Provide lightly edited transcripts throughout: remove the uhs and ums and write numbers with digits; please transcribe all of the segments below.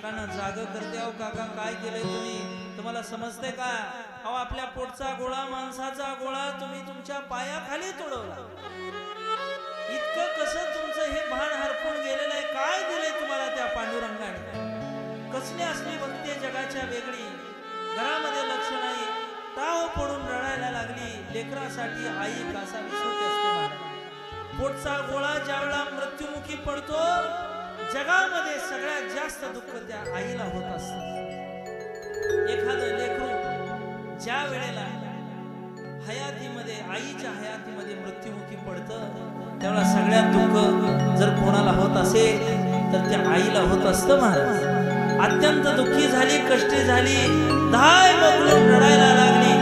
काकांना जाग करते. अहो काका काय केलंय तुम्ही, तुम्हाला समजते का? अहो आपल्या पोटचा गोळा, माणसाचा गोळा तुम्ही तुमच्या पायाखाली तोडवला. इतकं कसं तुमचं हे भान हरपून गेलेलं आहे. काय दिलंय तुम्हाला त्या पांडुरंगाने? कसली असली भक्ती आहे जगाच्या वेगळी. घरामध्ये लक्ष नाही, ताव पडून रडायला लागली. लेकरासाठी आई कासावीस होते असते महाराज. पोटचा गोळा ज्यावेळेला मृत्युमुखी पडतो, जगामध्ये सगळ्यात जास्त दुःख त्या आईला होत असतं. एखादं लेकरू ज्या वेळेला हयातीमध्ये, आईच्या हयातीमध्ये मृत्युमुखी पडतं, त्यावेळेला सगळ्यात दुःख जर कोणाला होत असेल तर त्या आईला होत असतं महाराज. अत्यंत दुःखी झाली, कष्टी झाली, धाय मोकळून रडायला लागली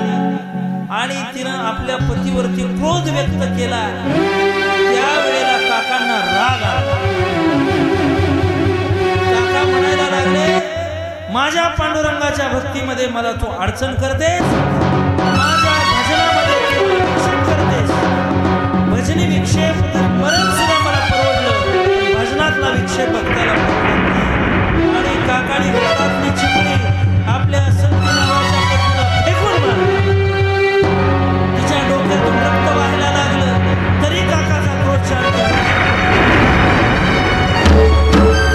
आणि तिनं आपल्या पतीवरती क्रोध व्यक्त केला. त्यावेळेला काकांना राग आला. काका म्हणायला लागले, माझ्या पांडुरंगाच्या भक्तीमध्ये मला तू अडचण करतेस, माझ्या भजनामध्ये तू विक्षेप करतेस. भजनी विक्षेप तर मरण सुद्धा मला परवडलं, भजनातला विक्षेप भक्ताला परवडत नाही. आणि काकाने हातातली चिमणी आपल्या संत नावाच्या पत्नीला फेकून मारली. तिच्या डोक्यातून रक्त व्हायला लागलं, तरी काकाचा क्रोध शांत झाला.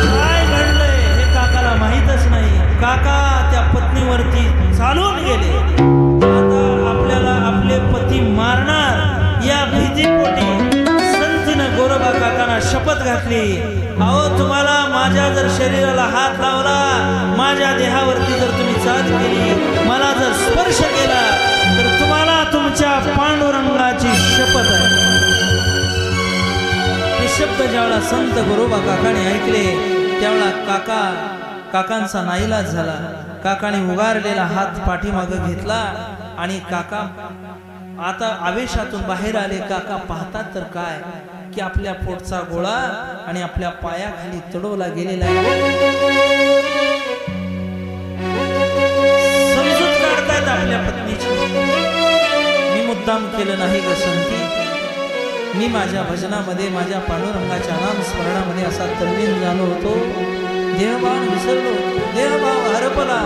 काय घडलंय हे काकाला माहीतच नाही. काका त्या पत्नीवरती चालून गेले. आता आपल्याला आपले पती मारणार या भीतीपोटी संतीनं गोरोबा काकांना शपथ घातली, अहो तुम्हाला माझ्या जर शरीराला हात लावला, माझ्या देहावरती जर तुम्ही चाच केली, मला जर स्पर्श केला, तर तुम्हाला तुमच्या पांडुरंगाची शपथ आहे. हे शब्द ज्यावेळेला संत गोरोबा काकाने ऐकले, त्यावेळेला काकांचा नाईलाज झाला. काकाने उगारलेला हात पाठीमागं घेतला आणि काका आता आवेशातून बाहेर आले. काका पाहतात तर काय की आपल्या पोटचा गोळा आणि आपल्या पायाखाली तडवला गेलेला आहे. समजूत काढतायत आपल्या पत्नीची. मी मुद्दाम केलं नाही ग संती, मी माझ्या भजनामध्ये, माझ्या पांडुरंगाच्या नाम स्मरणामध्ये असा तल्लीन झालो होतो, देहभाव विसरलो होतो, देहभाव हरपला.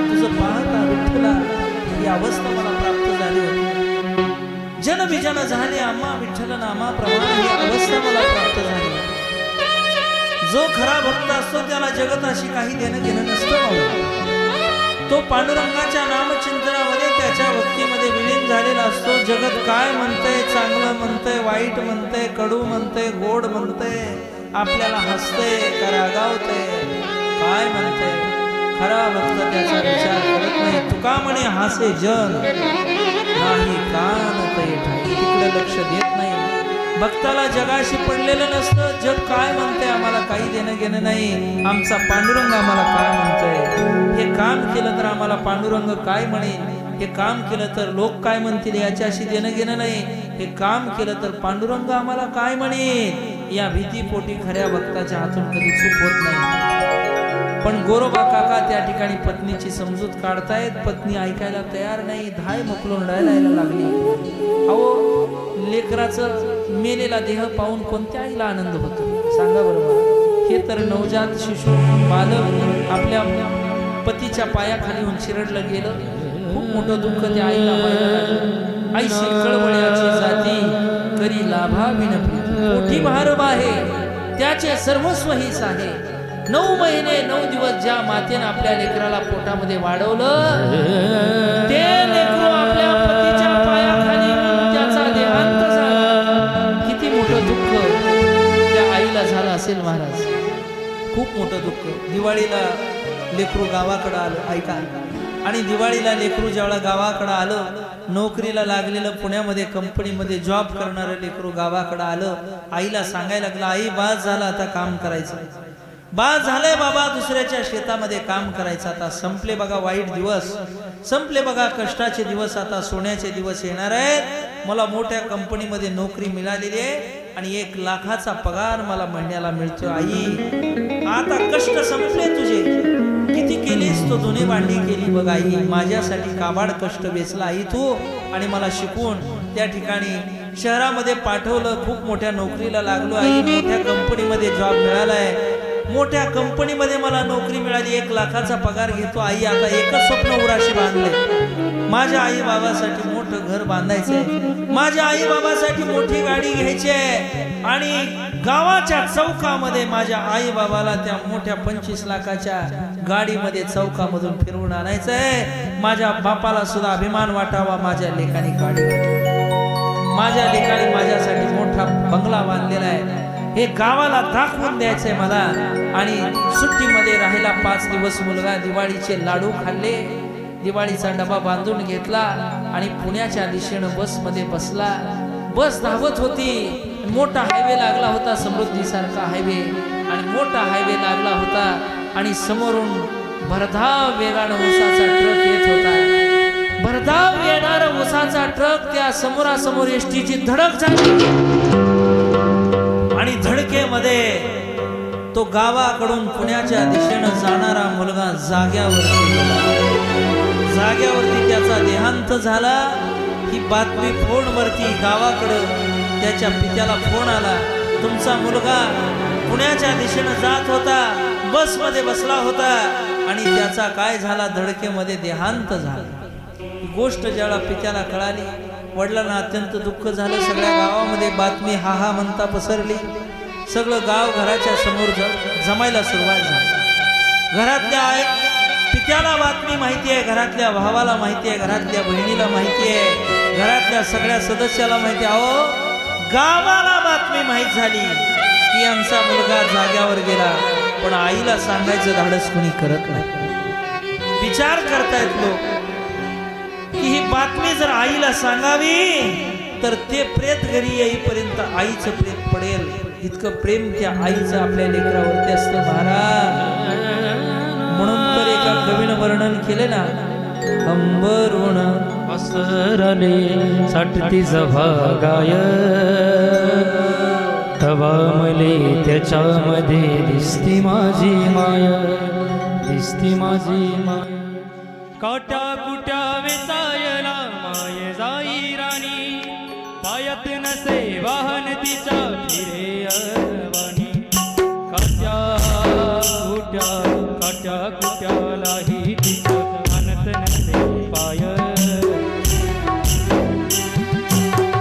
तुझं पाहता विठ्ठला ही अवस्था मला प्राप्त झाली होती. जन विजन झाले आम्हा विठ्ठल नामा प्रमाण ही अवस्था मला प्राप्त झाली. जो खरा भक्त असतो त्याला जगताशी काही देणं घेणं नसतं. तो पांडुरंगाच्या नामचिंतनामध्ये, त्याच्या भक्तीमध्ये विलीन झालेला असतो. जगत काय म्हणतंय, चांगलं म्हणतंय, वाईट म्हणतंय, कडू म्हणतंय, गोड म्हणतंय, आपल्याला हसतंय का रागावतंय, काय म्हणतंय, खरा भक्त त्याचा विचार करत नाही. तुका म्हणे हासे जन नाही कान ते ठाई, तिकडे लक्ष देत नाही. भक्ताला जगाशी पडलेलं नसतं. जग काय म्हणतंय आम्हाला काही देणं घेणं नाही, आमचा पांडुरंग आम्हाला काय म्हणतोय. हे काम केलं तर आम्हाला पांडुरंग काय म्हणेल, हे काम केलं तर लोक काय म्हणतील याच्याशी देणं घेणं नाही, हे काम केलं तर पांडुरंग आम्हाला काय म्हणेल या भीतीपोटी खऱ्या भक्ताच्या हातून कधी चूक होत नाही. पण गोरोबा काका त्या ठिकाणी पत्नीची समजूत काढतायत. पत्नी ऐकायला तयार नाही, धाय मोकलून रडायला लागली. अहो लेकराचं मेलेला देह पाहून कोणत्या आईला आनंद होतो सांगा बरोबर. हे तर नवजात शिशु बालक आपल्या पतीच्या पायाखाली होऊन चिरडलं गेलं. खूप मोठं दुःख त्या आईला व्हायला लागलं. आई कळवळ्याची जाती करी लाभा विनप्रीती, मोठी भारव आहे त्याचे सर्वस्व हीच आहे. 9 महिने 9 दिवस ज्या मातेने आपल्या लेकराला पोटामध्ये वाढवलं, ते लेकरू आपल्या पतीच्या पायाखाली त्याचा देहांत झाला. किती मोठं दुःख त्या आईला झालं असेल महाराज, खूप मोठं दुःख. दिवाळीला लेकरू गावाकडे आलं, ऐका. आणि दिवाळीला लेकरू ज्यावेळेला गावाकडे आलं, नोकरीला लागलेलं पुण्यामध्ये कंपनीमध्ये जॉब करणारं लेकरू गावाकडे आलं. आईला सांगायला लागलं, आई बास झालं आता काम करायचं, बास झालंय बाबा दुसऱ्याच्या शेतामध्ये काम करायचं, आता संपले बघा वाईट दिवस, संपले बघा कष्टाचे दिवस, आता सोन्याचे दिवस येणार आहेत. मला मोठ्या कंपनीमध्ये नोकरी मिळालेली आहे आणि 1 लाखाचा पगार मला महिन्याला मिळतो. आई आता कष्ट संपले तुझे, किती केलीस तो जुनी भांडी केली बघ आई, माझ्यासाठी काबाड कष्ट वेचला आई तू, आणि मला शिकून त्या ठिकाणी शहरामध्ये पाठवलं, खूप मोठ्या नोकरीला लागलो आई, मोठ्या कंपनीमध्ये जॉब मिळालाय. मोठ्या कंपनीमध्ये मला नोकरी मिळाली, 1 लाखाचा पगार घेतो. आई आता एकच स्वप्न उराशी बांधले, माझ्या आई बाबासाठी मोठं घर बांधायचंय, माझ्या आई बाबासाठी मोठी गाडी घ्यायची आहे आणि गावाच्या चौकामध्ये माझ्या आई बाबाला त्या मोठ्या 25 लाखाच्या गाडीमध्ये चौकामधून फिरवून आणायचंय. माझ्या बापाला सुद्धा अभिमान वाटावा, माझ्या लेकाने गाडी घेतली, माझ्या लेकाने माझ्यासाठी मोठा बंगला बांधलेला आहे, हे गावाला दाखवून द्यायचंय मला. आणि सुट्टीमध्ये राहिला 5 दिवस मुलगा दिवाळीचे लाडू खाल्ले, दिवाळीचा डबा बांधून घेतला आणि पुण्याच्या दिशेनं बसमध्ये बसला. बस धावत होती, मोठा हायवे लागला होता, समृद्धीसारखा हायवे, आणि मोठा हायवे लागला होता आणि समोरून भरधाव वेगानं ऊसाचा ट्रक येत होता. भरधाव येणारा ऊसाचा ट्रक त्या समोरासमोर एसटीची धडक झाली आणि धडकेमध्ये तो गावाकडून पुण्याच्या दिशेनं जाणारा मुलगा जाग्यावरती गेला. जाग्यावरती त्याचा देहांत झाला. ही बातमी फोनवरती गावाकडं त्याच्या पित्याला फोन आला, तुमचा मुलगा पुण्याच्या दिशेनं जात होता, बसमध्ये बसला होता आणि त्याचा काय झाला, धडकेमध्ये देहांत झाला. ही गोष्ट ज्याला पित्याला कळाली, वडिलांना अत्यंत दुःख झालं. सगळ्या गावामध्ये बातमी हा हा म्हणता पसरली. सगळं गाव घराच्या समोर जमायला सुरुवात झाली. घरातल्या पित्याला बातमी माहिती आहे, घरातल्या भावाला माहिती आहे, घरातल्या बहिणीला माहिती आहे, घरातल्या सगळ्या सदस्याला माहिती आहे. अहो, गावाला बातमी माहीत झाली की आमचा मुलगा जाग्यावर गेला, पण आईला सांगायचं धाडस कोणी करत नाही. विचार करतायत लोक की ही बातमी जर आईला सांगावी तर ते प्रेत घरी येईपर्यंत आईचं प्रेत पडेल, इतकं प्रेम त्या आईचं आपल्या लेकरावरती असतं महाराज. म्हणून तर एका कवीनं वर्णन केले ना, अंबरुण असरले साठती जभागाय, तवा मले त्याच्यामध्ये दिसती माझी माया, दिसती माझी माया. काट्या कुट्या वेचायला माये जाई राणी, पायात नसे वाहन तिच्या फिरे अरवाणी. काट्या कुट्यालाही तिचं आणत नसे पाय,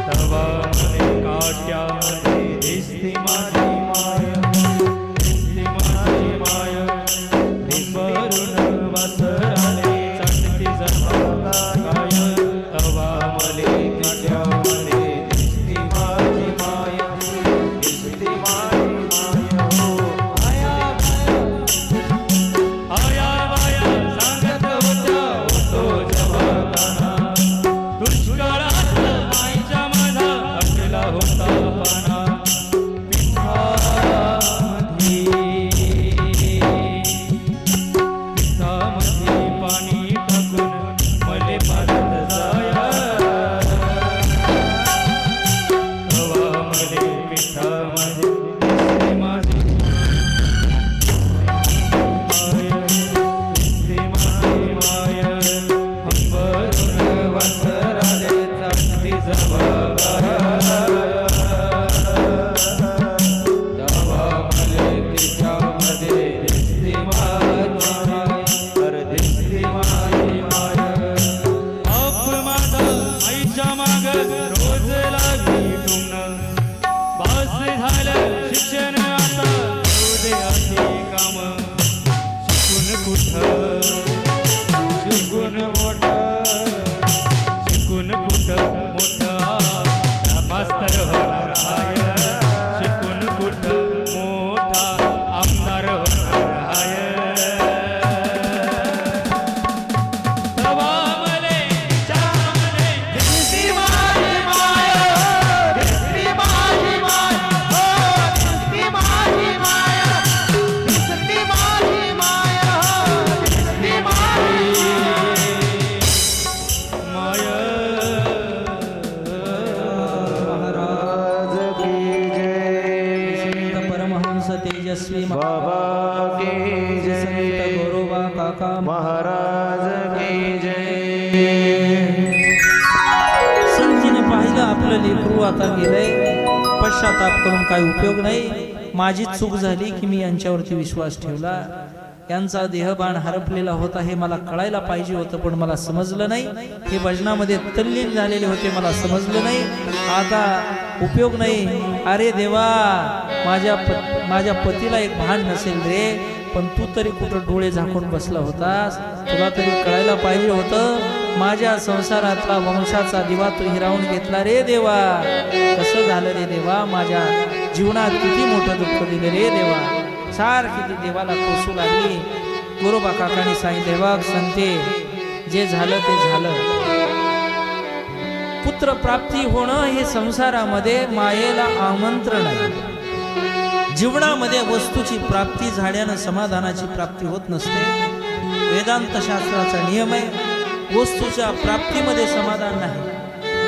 तवा मले काट्यामध्ये दिसती माझी माया, दिसती माझी माया. निंबरून वासराले चाटती जभागाय, तवा मले काट्यामध्ये दिसती माझी माया, दिसती माझी माया. आया बाया सांगत होत्या होतो जवाना, दुष्काळात माईच्या माझा अटला होता पाना. पिठामध्ये पाणी टाकून मले पाजत जाया, तवा मले पिठामध्ये दिसती माझी माया, दिसती माझी माया. अंबरुण वासराले चाटती जभागाय, तवा मले तिच्यामध्ये दिसती माझी माया, तर दिसती माझी माया. बाप माझा आईच्या माग रोज लागी टुमणं, बास झालं शिक्षण आता करू दे अशी काम. शिकून कुठं शिकून मोठं, शिकून कुठं मोठा मास्तर होणार आहे, शिकून कुठं मोठा आमदार होणार आहे. तवा मले चामले दिसती माझी माया, दिसती माझी माया, हो दिसती माझी माया, दिसती माझी माया, दिसती माझी माया. महाराज की जय, संत परमहंस तेजस्वी बाबा की जय, संत गोरोबा काका महाराज की जय. संतीनं पाहिलं आपलं लेकरू आता गेलंय, पश्चाताप करून काही उपयोग नाही. माझी चूक झाली की मी यांच्यावरती विश्वास ठेवला. यांचा देहबाण हरपलेला होता हे मला कळायला पाहिजे होतं, पण मला समजलं नाही. हे भजनामध्ये तल्लीन झालेले होते, मला समजलं नाही. आता उपयोग नाही. अरे देवा, माझ्या पतीला एक भान नसेल रे, पण तू तरी कुठं डोळे झाकून बसला होतास. तुला तरी कळायला पाहिजे होतं. माझ्या संसारातला वंशाचा दिवा तू हिरावून घेतला रे देवा. कसं झालं रे देवा, माझ्या जीवनात किती मोठं दुःख दिलं रे देवा. सारखी ती देवाला कोसू लागली. गुरुबा काकांनी सांगितले, बघ संते, जे झालं ते झालं. पुत्र प्राप्ती होणं हे संसारामध्ये मायेला आमंत्रण आहे. जीवनामध्ये वस्तूची प्राप्ती झाल्यानं समाधानाची प्राप्ती होत नसते. वेदांत शास्त्राचा नियम आहे, वस्तूच्या प्राप्तीमध्ये समाधान नाही,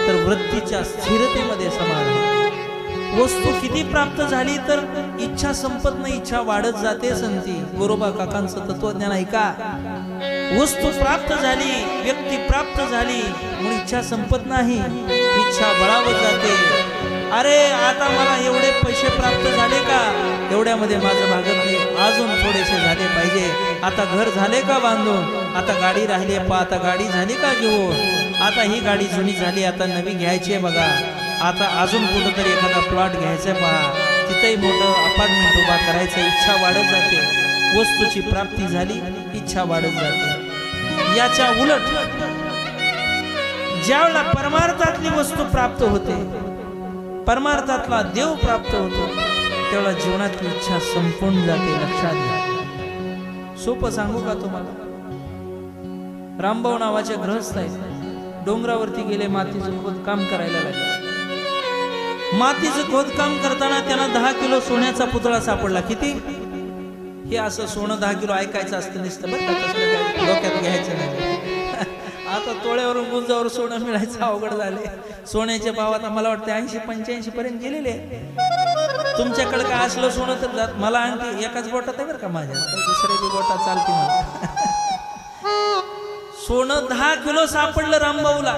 तर वृत्तीच्या स्थिरतेमध्ये समाधान. वस्तू किती प्राप्त झाली तर इच्छा संपत नाही, इच्छा वाढत जाते संती. गुरुबा काकांचं तत्वज्ञान ऐका. वस्तू प्राप्त झाली, व्यक्ती प्राप्त झाली, म्हणून इच्छा संपत नाही, इच्छा बळावत जाते. अरे आता मला एवढे पैसे प्राप्त झाले का, एवढ्यामध्ये माझं भागत नाही, अजून थोडेसे झाले पाहिजे. आता घर झाले का बांधून, आता गाडी राहिली, आता गाडी झाली का घेऊन, आता ही गाडी जुनी झाली, आता नवी घ्यायची आहे बघा. आता अजून कुठंतरी एखादा प्लॉट घ्यायचा पहा, तिथंही मोठं अपार्टमेंट उभा करायचं, इच्छा वाढत जाते. वस्तूची प्राप्ती झाली, इच्छा वाढत जाते. याच्या उलट ज्यावेळेला परमार्थातली वस्तू प्राप्त होते, परमार्थातला देव प्राप्त होतो, तेवढा जीवनातली इच्छा संपून जाते. लक्षात घ्या. सोपं सांगू का तुम्हाला? रामभाऊ नावाचे गृहस्थ आहेत, डोंगरावरती गेले, मातीचं खोदकाम करायला लागले. मातीचं खोदकाम करताना त्यांना 10 किलो सोन्याचा पुतळा सापडला. किती? हे असं सोनं 10 किलो ऐकायचं असतं नुसतं बरं का, तसलं काही डोक्यात घ्यायचं नाही. आता तोळ्यावरून गुंजावर सोनं मिळायचं अवघड झाले. सोन्याचे भाव आता मला वाटतं 80-85 पर्यंत गेलेले. तुमच्याकडे काय असलं सोनं तर जात. मला आणखी एकाच बोटात आहे बरं का माझ्या, दुसऱ्या बी बोटात चालते मला. सोनं 10 किलो सापडलं रामभाऊला.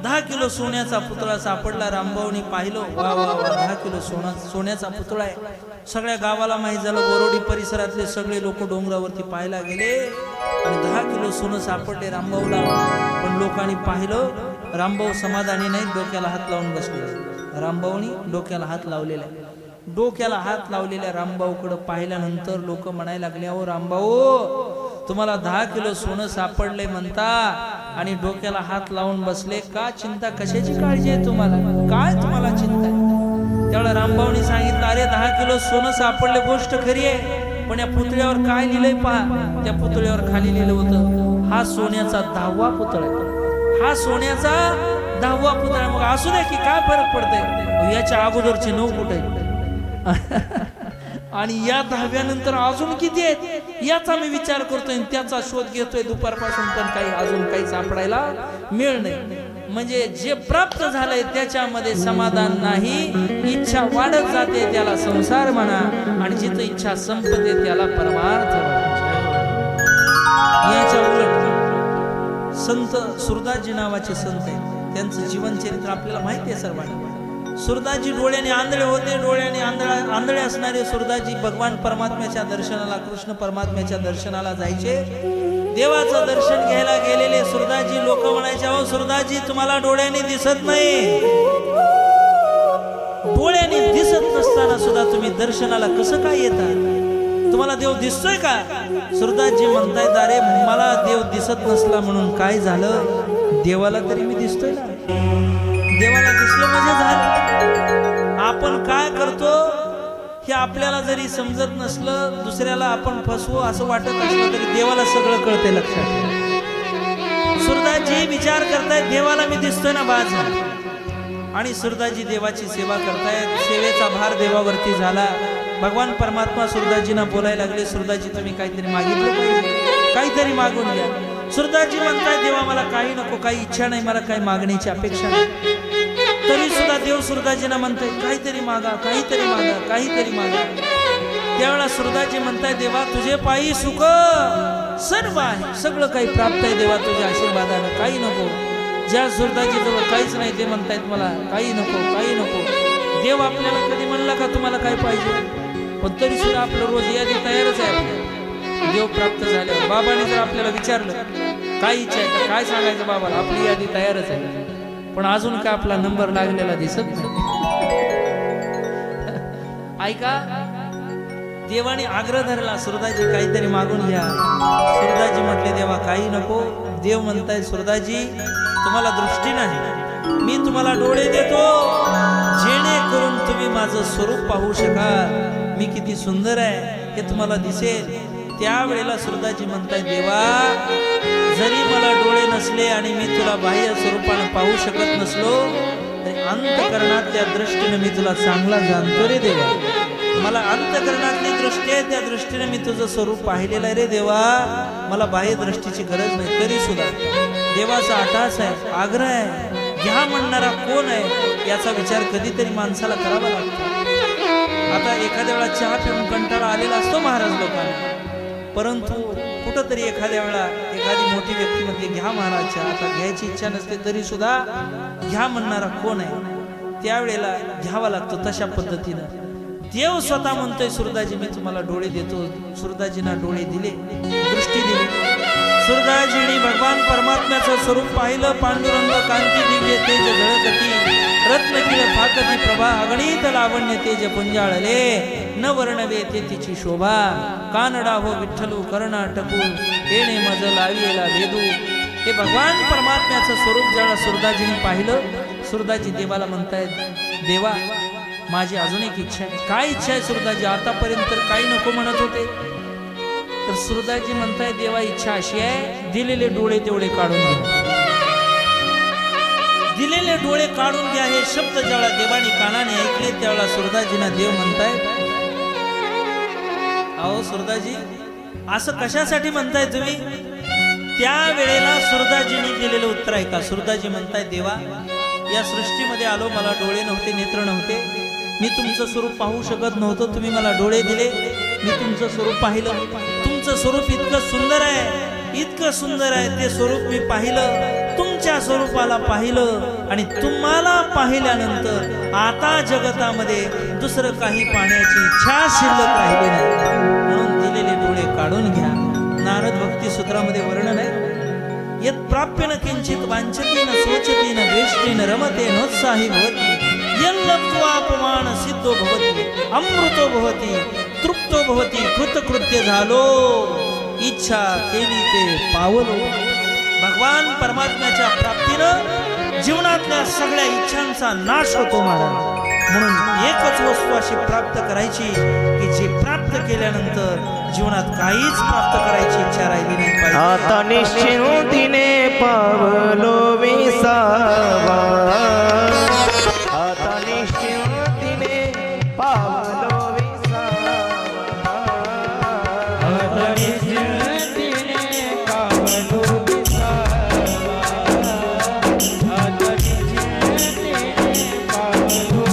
10 किलो सोन्याचा पुतळा सापडला. रामभाऊनी पाहिलं, वा वा वा, 10 किलो सोन्याचा पुतळा आहे. सगळ्या गावाला माहीत झालं. बोरोडी परिसरातले सगळे लोक डोंगरावरती पाहायला गेले आणि 10 किलो सोनं सापडले रामभाऊला. पण लोकांनी पाहिलं, रामभाऊ समाधानी नाही, डोक्याला हात लावून बसले. रामभाऊनी डोक्याला हात लावलेला. डोक्याला हात लावलेल्या रामभाऊकडे पाहिल्यानंतर लोक म्हणायला लागले, अहो रामभाऊ, तुम्हाला 10 किलो सोनं सापडले म्हणता आणि डोक्याला हात लावून बसले, का चिंता, कशाची काळजी आहे तुम्हाला, काय तुम्हाला चिंता आहे? त्यावेळेला रामभाऊनी सांगितलं, अरे 10 किलो सोनं सापडले गोष्ट खरी आहे, पण या पुतळ्यावर काय लिहिलंय पहा. त्या पुतळ्यावर खाली लिहिलं होतं, हा सोन्याचा 10वा पुतळा आहे, हा सोन्याचा 10वा पुतळा. मग असू द्या की काय फरक पडतंय, याच्या अगोदरचे 9 कुठे आणि या 10व्यानंतर अजून किती आहेत याचा मी विचार करतोय, त्याचा शोध घेतोय दुपारपासून, पण काही अजून काही सापडायला मिळ नाही. म्हणजे जे प्राप्त झालंय त्याच्यामध्ये समाधान नाही, इच्छा वाढत जाते, त्याला संसार म्हणा, आणि जिथं इच्छा संपते त्याला परमार्थ म्हणा. याच्या उलट संत सुरदासजी नावाचे संत आहेत, त्यांचं जीवनचरित्र आपल्याला माहिती आहे सर्वांना. सुरदासजी डोळ्याने आंधळे होते. डोळ्याने आंधळे असणारे सुरदासजी भगवान परमात्म्याच्या दर्शनाला, कृष्ण परमात्म्याच्या दर्शनाला जायचे. देवाचं दर्शन घ्यायला गेलेले सुरदासजी लोक म्हणायचे, अहो सुरदासजी, तुम्हाला डोळ्याने दिसत नाही. डोळ्याने दिसत नसताना सुद्धा तुम्ही दर्शनाला कसं काय येता? तुम्हाला देव दिसतोय का? सुरदासजी म्हणतायत, अरे मला देव दिसत नसला म्हणून काय झालं, देवाला तरी मी दिसतोय ना. देवाला दिसलं म्हणजे झालं. आपण काय करतो हे आपल्याला जरी समजत नसलं, दुसऱ्याला आपण फसवू असं वाटत असलं तरी देवाला सगळं कळते. लक्षात. सुरदासजी विचार करतायत, देवाला मी दिसतोय ना बाज. आणि सुरदासजी देवाची सेवा करतायत. सेवेचा भार देवावरती झाला. भगवान परमात्मा सुरदासजींना बोलायला लागले, सुरदासजी तुम्ही काहीतरी मागितलं पाहिजे, काहीतरी मागून घ्या. सुरदासजी म्हणताय, देवा मला काही नको, काही इच्छा नाही, मला काही मागण्याची अपेक्षा नाही. तरी सुद्धा देव सुरदासजींना म्हणताय, काहीतरी मागा, काहीतरी मागा, काहीतरी मागा. त्यावेळेला सुरदासजी म्हणताय, देवा तुझे पायी सुख सर्व आहे, सगळं काही प्राप्त आहे देवा तुझ्या आशीर्वादानं, काही नको. ज्या सुरदासजी जवळ काहीच नाही ते म्हणतायत मला काही नको, काही नको. देव आपल्याला कधी म्हणला का तुम्हाला काय पाहिजे? पण तरी सुद्धा आपलं रोज यादी तयारच आहे आपली. देव प्राप्त झाल्यावर बाबाने जर आपल्याला विचारलं काय इच्छा आहे तर काय सांगायचं बाबाला, आपली यादी तयारच आहे. पण अजून काय आपला नंबर लागलेला दिसत नाही. ऐका, देवाने आग्रह धरला, सुरदाजी काहीतरी मागून घ्या. सुरदाजी म्हटले देवा काही नको. देव म्हणताय सुरदाजी तुम्हाला दृष्टी नाही, मी तुम्हाला डोळे देतो जेणेकरून तुम्ही माझं स्वरूप पाहू शकाल, मी किती सुंदर आहे हे तुम्हाला दिसेल. त्यावेळेला सुरदाजी म्हणताय देवा जरी मला डोळे नसले आणि मी तुला बाह्य स्वरूपाने पाहू शकत नसलो तरी अंतकरणातल्या दृष्टीने मी तुला चांगला जाणतो रे देवा. मला अंतकरणातली दृष्टी आहे, त्या दृष्टीने मी तुझं स्वरूप पाहिलेलं आहे रे देवा. मला बाह्य दृष्टीची गरज नाही. तरी सुद्धा देवाचा आटास आहे, आग्रह आहे. घ्या म्हणणारा कोण आहे याचा विचार कधीतरी माणसाला करावा लागतो. आता एखाद्या वेळा चहा पिऊन कंटाळा आलेला असतो महाराज लोकांना, परंतु कुठंतरी एखाद्या वेळा एखादी मोठी व्यक्ती म्हणते घ्या महाराज चहा. आता घ्यायची इच्छा नसते तरी सुद्धा घ्या म्हणणारा कोण आहे त्यावेळेला घ्यावा लागतो. तशा पद्धतीनं देव स्वतः म्हणतोय सुरदाजी मी तुम्हाला डोळे देतो. सुरदाजींना डोळे दिले, दृष्टी दिली. सुरदाजींनी भगवान परमात्म्याचं स्वरूप पाहिलं. पांडुरंग कांती दिव्य तेज झळकती, रत्नकिळ फाकती प्रभा, अगणित लावण्य तेज पुंजाळले, न वर्णवे ते तिची शोभा. कानडा हो विठ्ठलू कर्णाटकू, येणे मज लावियला वेदू. हे भगवान परमात्म्याचं स्वरूप ज्याला सुरदाजींनी पाहिलं, सुरदाजी देवाला म्हणतायत देवा माझी अजून एक इच्छा आहे. काय इच्छा आहे सुरदाजी? आतापर्यंत तर काही नको म्हणत होते. तर सुरदाजी म्हणताय देवा इच्छा अशी आहे दिलेले डोळे तेवढे काढून घ्या. दिलेले डोळे काढून घ्या हे शब्द ज्यावेळा देवानी कानाने ऐकले त्यावेळा सुरदाजींना देव म्हणताय अहो सुरदाजी असं कशासाठी म्हणताय तुम्ही? त्यावेळेला सुरदाजींनी दिलेलं उत्तर ऐका. सुरदाजी म्हणताय देवा या सृष्टीमध्ये आलो, मला डोळे नव्हते, नेत्र नव्हते, मी तुमचं स्वरूप पाहू शकत नव्हतो. तुम्ही मला डोळे दिले, मी तुमचं स्वरूप पाहिलं. तुमचं स्वरूप इतकं सुंदर आहे, इतकं सुंदर आहे. ते स्वरूप मी पाहिलं, तुमच्या स्वरूपाला पाहिलं आणि तुम्हाला पाहिल्यानंतर आता जगतामध्ये दुसरं काही पाहण्याची इच्छा शिल्लक राहिली नाही. म्हणून दिलेले डोळे काढून घ्या. नारद भक्ती सूत्रामध्ये वर्णन आहे यत् प्राप्यन किंचित वांछतेन सोचतेन द्वेष्टेन रमते नोत्साही भवति, यल्लब्ध्वापमान सिद्धो भवति, अमृतो भवति, तृप्तो भवति, कृतकृत्य झालो, इच्छा केली ते पावलो. भगवान परमात्म्याच्या प्राप्तीनं जीवनातल्या सगळ्या इच्छांचा नाश होतो महाराज. म्हणून एकच वस्तू अशी प्राप्त करायची की जी प्राप्त केल्यानंतर जीवनात काहीच प्राप्त करायची इच्छा राहिली नाही पाहिजे. आता निश्चिंतीने पावलो विसावा, आता निश्चिंतीने पावलो विसावा, आता निश्चिंतीने पावलो विसावा, आता निश्चिंतीने पावलो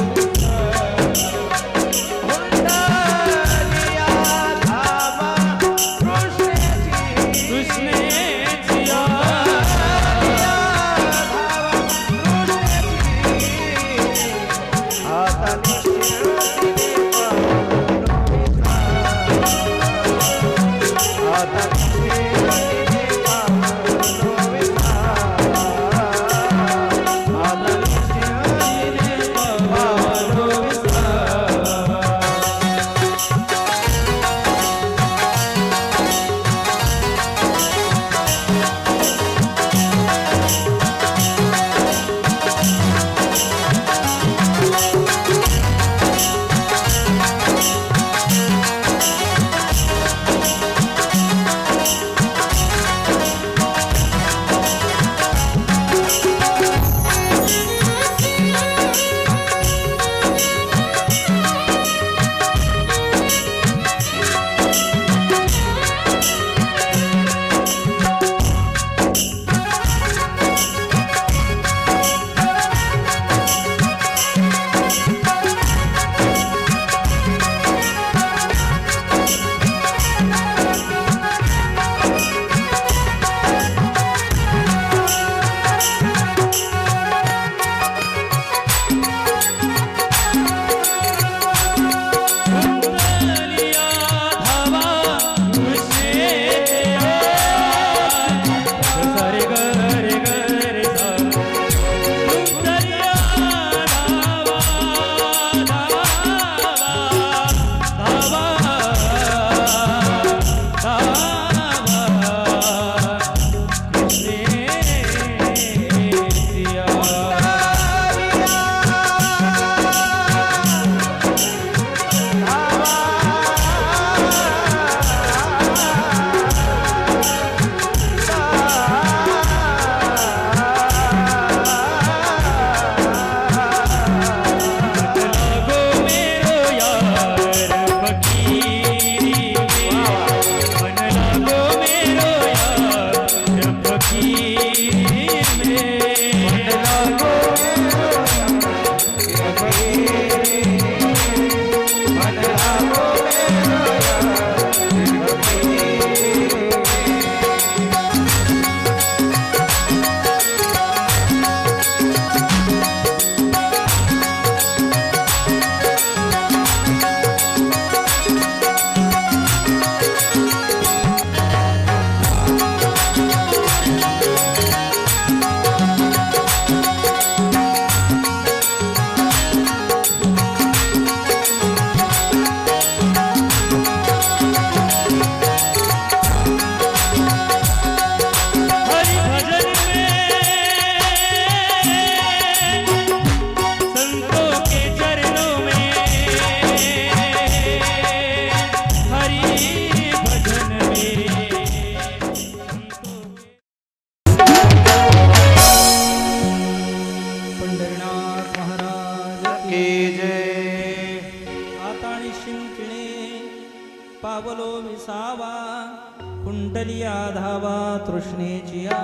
उमटलिया धावा तृष्णेची या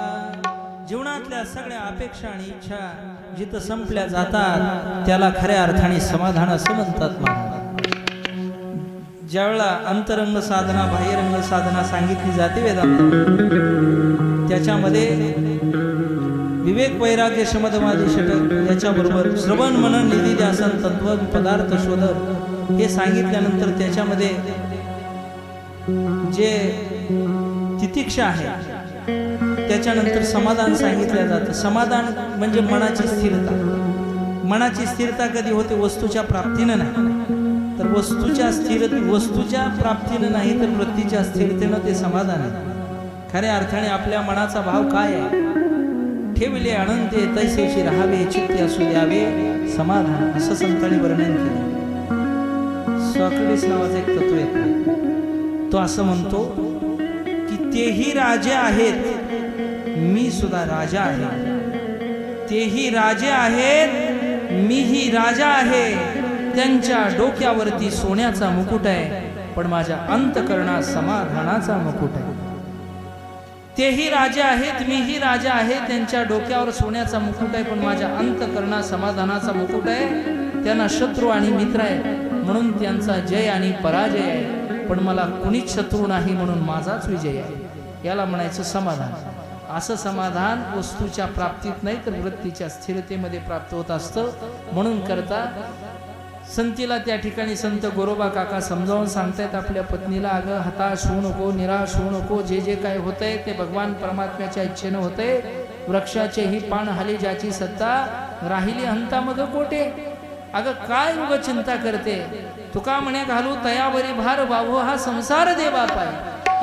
जीवनातल्या सगळ्या अपेक्षा आणि इच्छा जिथं संपल्या जातात त्याला खऱ्या अर्थाने समाधान असं म्हणतात महाराज. ज्यावेळेला अंतरंग साधना बाह्यरंग साधना सांगितली जाते वेदांत त्याच्यामध्ये विवेक वैराग्य शमदमादी षटक याच्याबरोबर श्रवण मनन निधी ध्यासन तत्व पदार्थ शोधन हे सांगितल्यानंतर त्याच्यामध्ये जे तितिक्षा आहे त्याच्यानंतर समाधान सांगितलं जातं. समाधान म्हणजे मनाची स्थिरता. मनाची स्थिरता कधी होते? वस्तूच्या प्राप्तीनं नाही तर वस्तूच्या प्राप्तीनं नाही तर वृत्तीच्या स्थिरतेनं ते समाधान आहे. खऱ्या अर्थाने आपल्या मनाचा भाव काय आहे? ठेवले अनंते तैसेशी राहावे चित्ते असू द्यावे समाधान असं संतांनी वर्णन केलं. सॉक्रेटिस नावाचं एक तत्व आहे. तो असं म्हणतो की तेही राजे आहेत मी सुद्धा राजा आहे. तेही राजे आहेत मीही राजा आहे. त्यांच्या डोक्यावरती सोन्याचा मुकुट आहे पण माझ्या अंतःकरणात समाधानाचा मुकुट आहे. तेही राजा आहेत मीही राजा आहे. त्यांच्या डोक्यावर सोन्याचा मुकुट आहे पण माझ्या अंतःकरणात समाधानाचा मुकुट आहे. त्यांना शत्रू आणि मित्र आहे म्हणून त्यांचा जय आणि पराजय आहे पण मला कुणीच शत्रू नाही म्हणून माझाच विजय आहे. याला म्हणायचं समाधान. असं समाधान वस्तूच्या प्राप्तीत नाही तर वृत्तीच्या स्थिरतेमध्ये प्राप्त होत असतं. म्हणून करता संतीला त्या ठिकाणी संत गोरोबा काका समजावून सांगतायत आपल्या पत्नीला, अगं हताश होऊ नको, निराश होऊ नको. जे जे काय होतंय ते भगवान परमात्म्याच्या इच्छेनं होतंय. वृक्षाचे ही पान हाली ज्याची सत्ता राहिली हंता मग कोटे. अगं काय उग चिंता करते? तुका म्हणे घालू तयावरी भार बाबू हा संसार दे बापाय.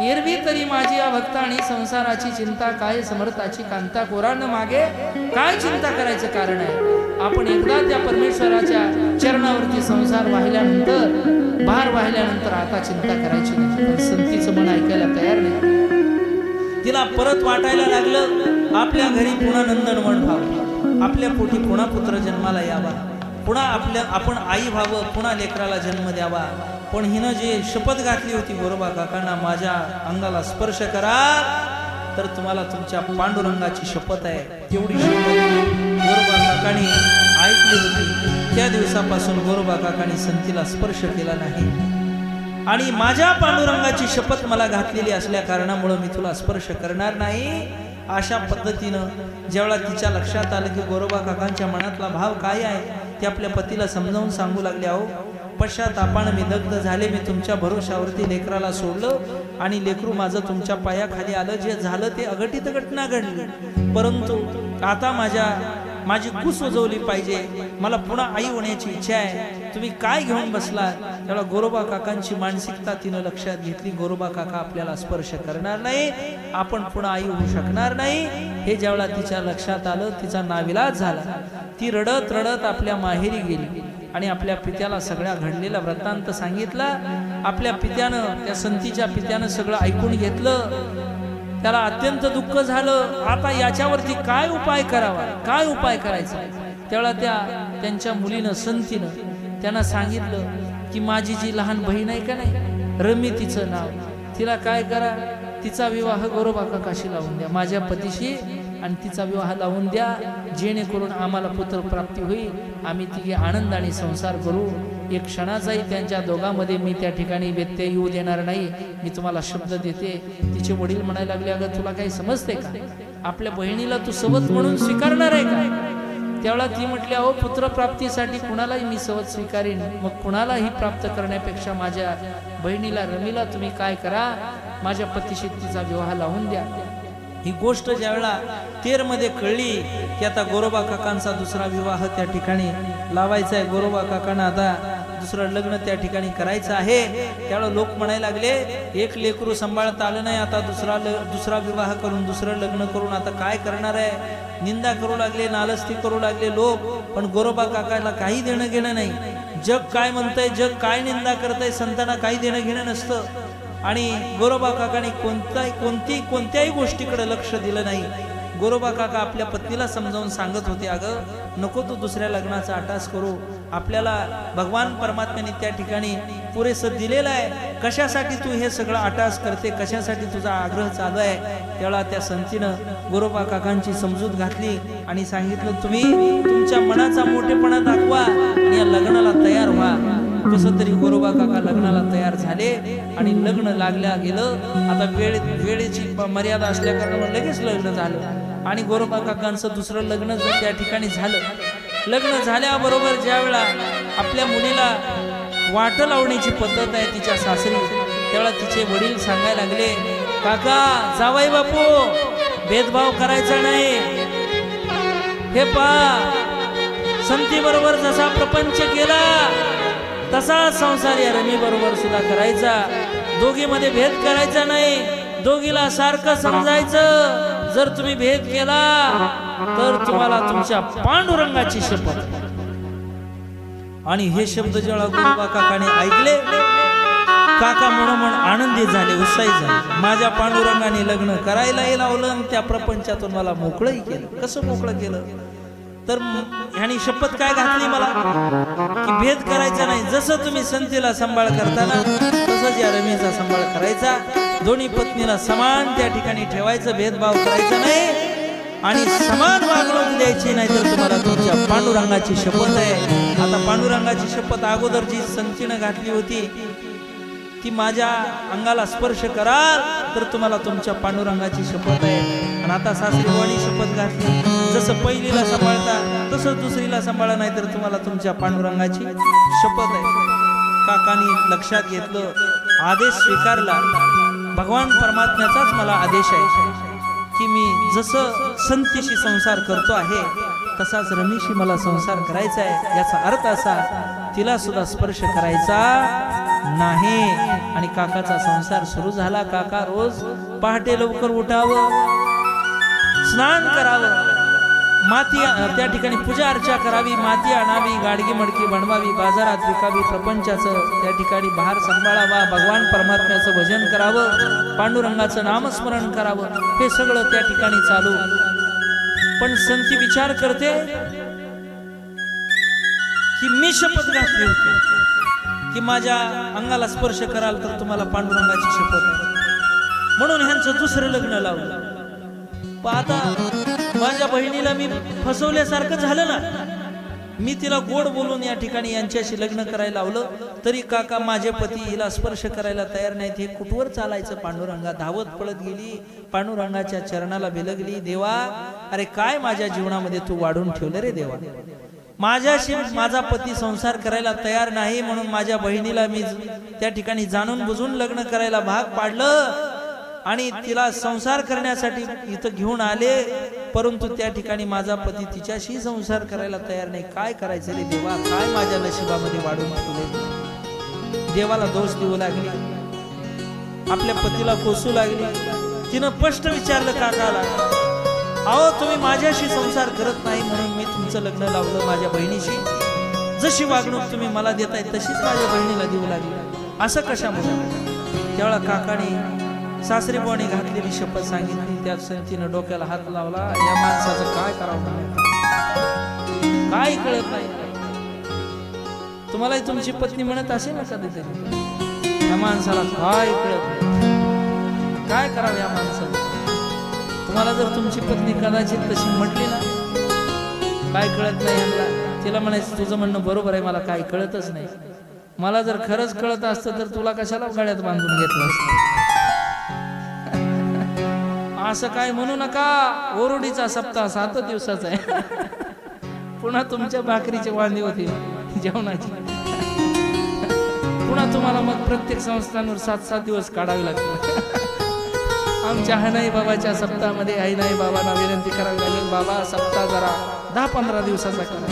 एरवी तरी माझी या भक्ता आणि संसाराची चिंता काय समर्थाची कांता कोरान मागे. काय चिंता करायचं कारण आहे? आपण एकदा त्या परमेश्वराच्या चरणावरती संसार वाहिल्यानंतर भार वाहिल्यानंतर आता चिंता करायची नाही. पण संतीचं मन ऐकायला तयार नाही. तिला परत वाटायला लागलं आपल्या घरी पुन्हा नंदनवन व्हावं, आपल्या पोटी पुन्हा पुत्र जन्माला यावा, पुन्हा आपण आई व्हावं, पुन्हा लेकराला जन्म द्यावा. पण हिनं जे शपथ घातली होती गोरोबा काकांना, माझ्या अंगाला स्पर्श करा तर तुम्हाला तुमच्या पांडुरंगाची शपथ आहे. तेवढी शपथ गोरोबा काकांनी ऐकली होती. त्या दिवसापासून गोरोबा काकांनी संतीला स्पर्श केला नाही. आणि माझ्या पांडुरंगाची शपथ मला घातलेली असल्या कारणामुळे मी तुला स्पर्श करणार नाही. अशा पद्धतीनं ज्यावेळा तिच्या लक्षात आलं की गोरोबा काकांच्या मनातला भाव काय आहे ते आपल्या पतीला समजावून सांगू लागले. अहो पश्चातापानं मी दग्ध झाले. मी तुमच्या भरोशावरती लेकराला सोडलं आणि लेकरू माझं तुमच्या पायाखाली आलं. जे झालं ते अघटित घटना घडली. परंतु आता माझी कुस वजवली पाहिजे. मला पुन्हा आई होण्याची इच्छा आहे. तुम्ही काय घेऊन बसला? त्याला गोरोबा काकांची मानसिकता तिनं लक्षात घेतली. गोरोबा काका आपल्याला स्पर्श करणार नाही, आपण पुन्हा आई होऊ शकणार नाही. हे ज्यावेळा तिच्या लक्षात आलं तिचा नाविलाज झाला. ती रडत रडत आपल्या माहेरी गेली आणि आपल्या पित्याला सगळ्या घडलेला वृत्तांत सांगितला. आपल्या पित्यानं, त्या संतीच्या पित्यानं सगळं ऐकून घेतलं. त्याला अत्यंत दुःख झालं. आता याच्यावरती काय उपाय करावा, काय उपाय करायचा? त्यावेळा त्यांच्या मुलीनं संतीनं त्यांना सांगितलं की माझी जी लहान बहीण आहे का नाही, रमी तिचं नाव, तिला काय करा, तिचा विवाह गोरोबा काकाशी लावून द्या, माझ्या पतीशी, आणि तिचा विवाह लावून द्या, जेणेकरून आम्हाला पुत्र प्राप्ती होईल. आम्ही तिघे आनंदाने संसार करू. एक क्षणाचाही त्यांच्या दोघांमध्ये मी त्या ठिकाणी व्यत्यय येऊ देणार नाही. मी तुम्हाला शब्द देते. तिचे वडील म्हणायला लागले, अगं तुला काही समजते का? आपल्या बहिणीला तू सवत म्हणून स्वीकारणार आहे का? त्यावेळा ती म्हटली, अहो पुत्र प्राप्तीसाठी कुणालाही मी सवत स्वीकारेन. मग कुणालाही प्राप्त करण्यापेक्षा माझ्या बहिणीला रमीला तुम्ही काय करा, माझ्या पतीशी तिचा विवाह लावून द्या. ही गोष्ट ज्यावेळा तेरमध्ये कळली की आता गोरोबा काकांचा दुसरा विवाह त्या ठिकाणी लावायचा आहे, गोरोबा काकांना आता दुसरं लग्न त्या ठिकाणी करायचं आहे, त्यावेळेला लोक म्हणायला लागले, एक लेकरू सांभाळता आलं नाही, आता दुसरा विवाह करून दुसरं लग्न करून आता काय करणार आहे? निंदा करू लागले, नालस्ती करू लागले लोक. पण गोरोबा काकाला काही देणं घेणं नाही. जग काय म्हणतंय, जग काय निंदा करतंय, संतांना काही देणं घेणं नसतं. आणि गोरोबा काकाने कोणत्याही गोष्टीकडे लक्ष दिलं नाही. गोरोबा काका आपल्या पत्नीला समजावून सांगत होते, अगं नको तू दुसऱ्या लग्नाचा आटास करू. आपल्याला भगवान परमात्म्याने त्या ठिकाणी पुरेसं दिलेलं आहे, कशासाठी तू हे सगळं आटास करते, कशासाठी तुझा आग्रह चालू आहे. त्यावेळा त्या संतीनं गोरोबा काकांची समजूत घातली आणि सांगितलं, तुम्ही तुमच्या मनाचा मोठेपणा दाखवा आणि या लग्नाला तयार व्हा. कसं तरी गोरोबा काका लग्नाला तयार झाले आणि लग्न लागल्या गेलं. आता वेळेची मर्यादा असल्या कारणामुळे लगेच लग्न झालं आणि गोरोबा काकांचं दुसरं लग्न जर त्या ठिकाणी झालं. लग्न झाल्याबरोबर ज्या वेळा आपल्या मुलीला वाट लावण्याची पद्धत आहे तिच्या सासरी, त्यावेळा तिचे वडील सांगायला लागले, काका जावई बापू भेदभाव करायचा नाही. हे पहा, संती बरोबर जसा प्रपंच केला तसा संसार या रमी बरोबर सुद्धा करायचा. दोघीमध्ये भेद करायचा नाही, दोघीला सारखं समजायचं. जर तुम्ही भेद केला तर तुम्हाला तुमच्या पांडुरंगाची शपथ. आणि हे शब्द जेव्हा गोरोबा काकाने ऐकले, काका म्हणून आनंदी झाले, उत्साही झाले. माझ्या पांडुरंगाने लग्न करायलाही लावलं आणि त्या प्रपंचातून मला मोकळंही केलं. कसं मोकळं केलं तर ह्यानी शपथ काय घातली मला की भेद करायचा नाही. जसं तुम्ही संतीला सांभाळ करताना तसंच या रमीचा सांभाळ करायचा. दोन्ही पत्नीला समान त्या ठिकाणी ठेवायचं, भेदभाव करायचा नाही आणि समान वागणूक द्यायची नाही. तर तुम्हाला तुमच्या पांडुरंगाची शपथ आहे. आता पांडुरंगाची शपथ अगोदर जी संतीनं घातली होती ती माझ्या अंगाला स्पर्श कराल तर तुम्हाला तुमच्या पांडुरंगाची शपथ आहे. आणि आता सासरीवाणी शपथ घातली, जसं पहिलीला सांभाळता तसं दुसरीला सांभाळा, नाही तर तुम्हाला तुमच्या पांडुरंगाची शपथ आहे. काकांनी लक्षात घेतलं, आदेश स्वीकारला. भगवान परमात्म्याचाच मला आदेश आहे की मी जसं संतीशी संसार करतो आहे तसाच रमीशी मला संसार करायचा आहे. याचा अर्थ असा, तिला सुद्धा स्पर्श करायचा नाही. आणि काकाचा संसार सुरू झाला. काका रोज पहाटे लवकर उठावं, स्नान करावं, माती त्या ठिकाणी पूजा अर्चा करावी, माती आणावी, गाडगी मडकी बनवावी, बाजारात विकावी, प्रपंचाचं त्या ठिकाणी भार सांभाळावा, भगवान परमात्म्याचं भजन करावं, पांडुरंगाचं नामस्मरण करावं. हे सगळं त्या ठिकाणी चालू. पण संती विचार करते की मी शपथ घातली होती की माझ्या अंगाला स्पर्श कराल तर तुम्हाला पांडुरंगाची शपथ आहे, म्हणून ह्यांचं दुसरं लग्न लावलं. आता माझ्या बहिणीला मी फसवल्यासारखं झालं ना. मी तिला गोड बोलून या ठिकाणी यांच्याशी लग्न करायला लावलं, तरी काका माझे पती हिला स्पर्श करायला तयार नाहीत. हे कुठवर चालायचं? पांडुरंगा धावत पळत गेली, पांडुरंगाच्या चरणाला बिलगली. देवा, अरे काय माझ्या जीवनामध्ये तू वाढून ठेवलं रे देवा. माझ्याशी माझा पती संसार करायला तयार नाही म्हणून माझ्या बहिणीला मी त्या ठिकाणी जाणून बुजून लग्न करायला भाग पाडलं आणि तिला संसार करण्यासाठी इथं घेऊन आले, परंतु त्या ठिकाणी माझा पती तिच्याशी संसार करायला तयार नाही. काय करायचं रे देवा, काय माझ्या नशिबामध्ये वाढून ठेवले. देवाला दोष देऊ लागली, आपल्या पतीला कोसू लागली. तिनं स्पष्ट विचारलं काकाला, अहो तुम्ही माझ्याशी संसार करत नाही म्हणून मी तुमचं लग्न लावलं माझ्या बहिणीशी. जशी वागणूक तुम्ही मला देताय तशीच माझ्या बहिणीला देऊ लागली, असं कशामुळे? त्यावेळा काकाने सासरीबुवाने घातलेली शपथ सांगितली. त्या संतीनं डोक्याला हात लावला. या माणसाचं काय करावं, काय कळत नाही. तुम्हालाही तुमची पत्नी म्हणत असेल ना कधीतरी, या माणसाला काय कळत नाही, काय करावं या माणसाला. तुम्हाला जर तुमची पत्नी कदाचित तशी म्हटली ना, काय कळत नाही यांना, तिला म्हणायचं तुझं म्हणणं बरोबर आहे, मला काय कळतच नाही. मला जर खरंच कळत असतं तर तुला कशाला गळ्यात बांधून घेतलं असतं. असं काय म्हणू नका. ओरडीचा सप्ताह 7 दिवसाचा आहे. पुन्हा तुमच्या भाकरीचे वांदे होतील जेवणाची. पुन्हा तुम्हाला मग प्रत्येक संस्थांवर 7-7 दिवस काढावे लागतील. आमच्या हनाई बाबाच्या सप्ताहामध्ये आई नाही बाबांना विनंती करावी लागेल, बाबा सप्ताह जरा 10-15 दिवसाचा करा,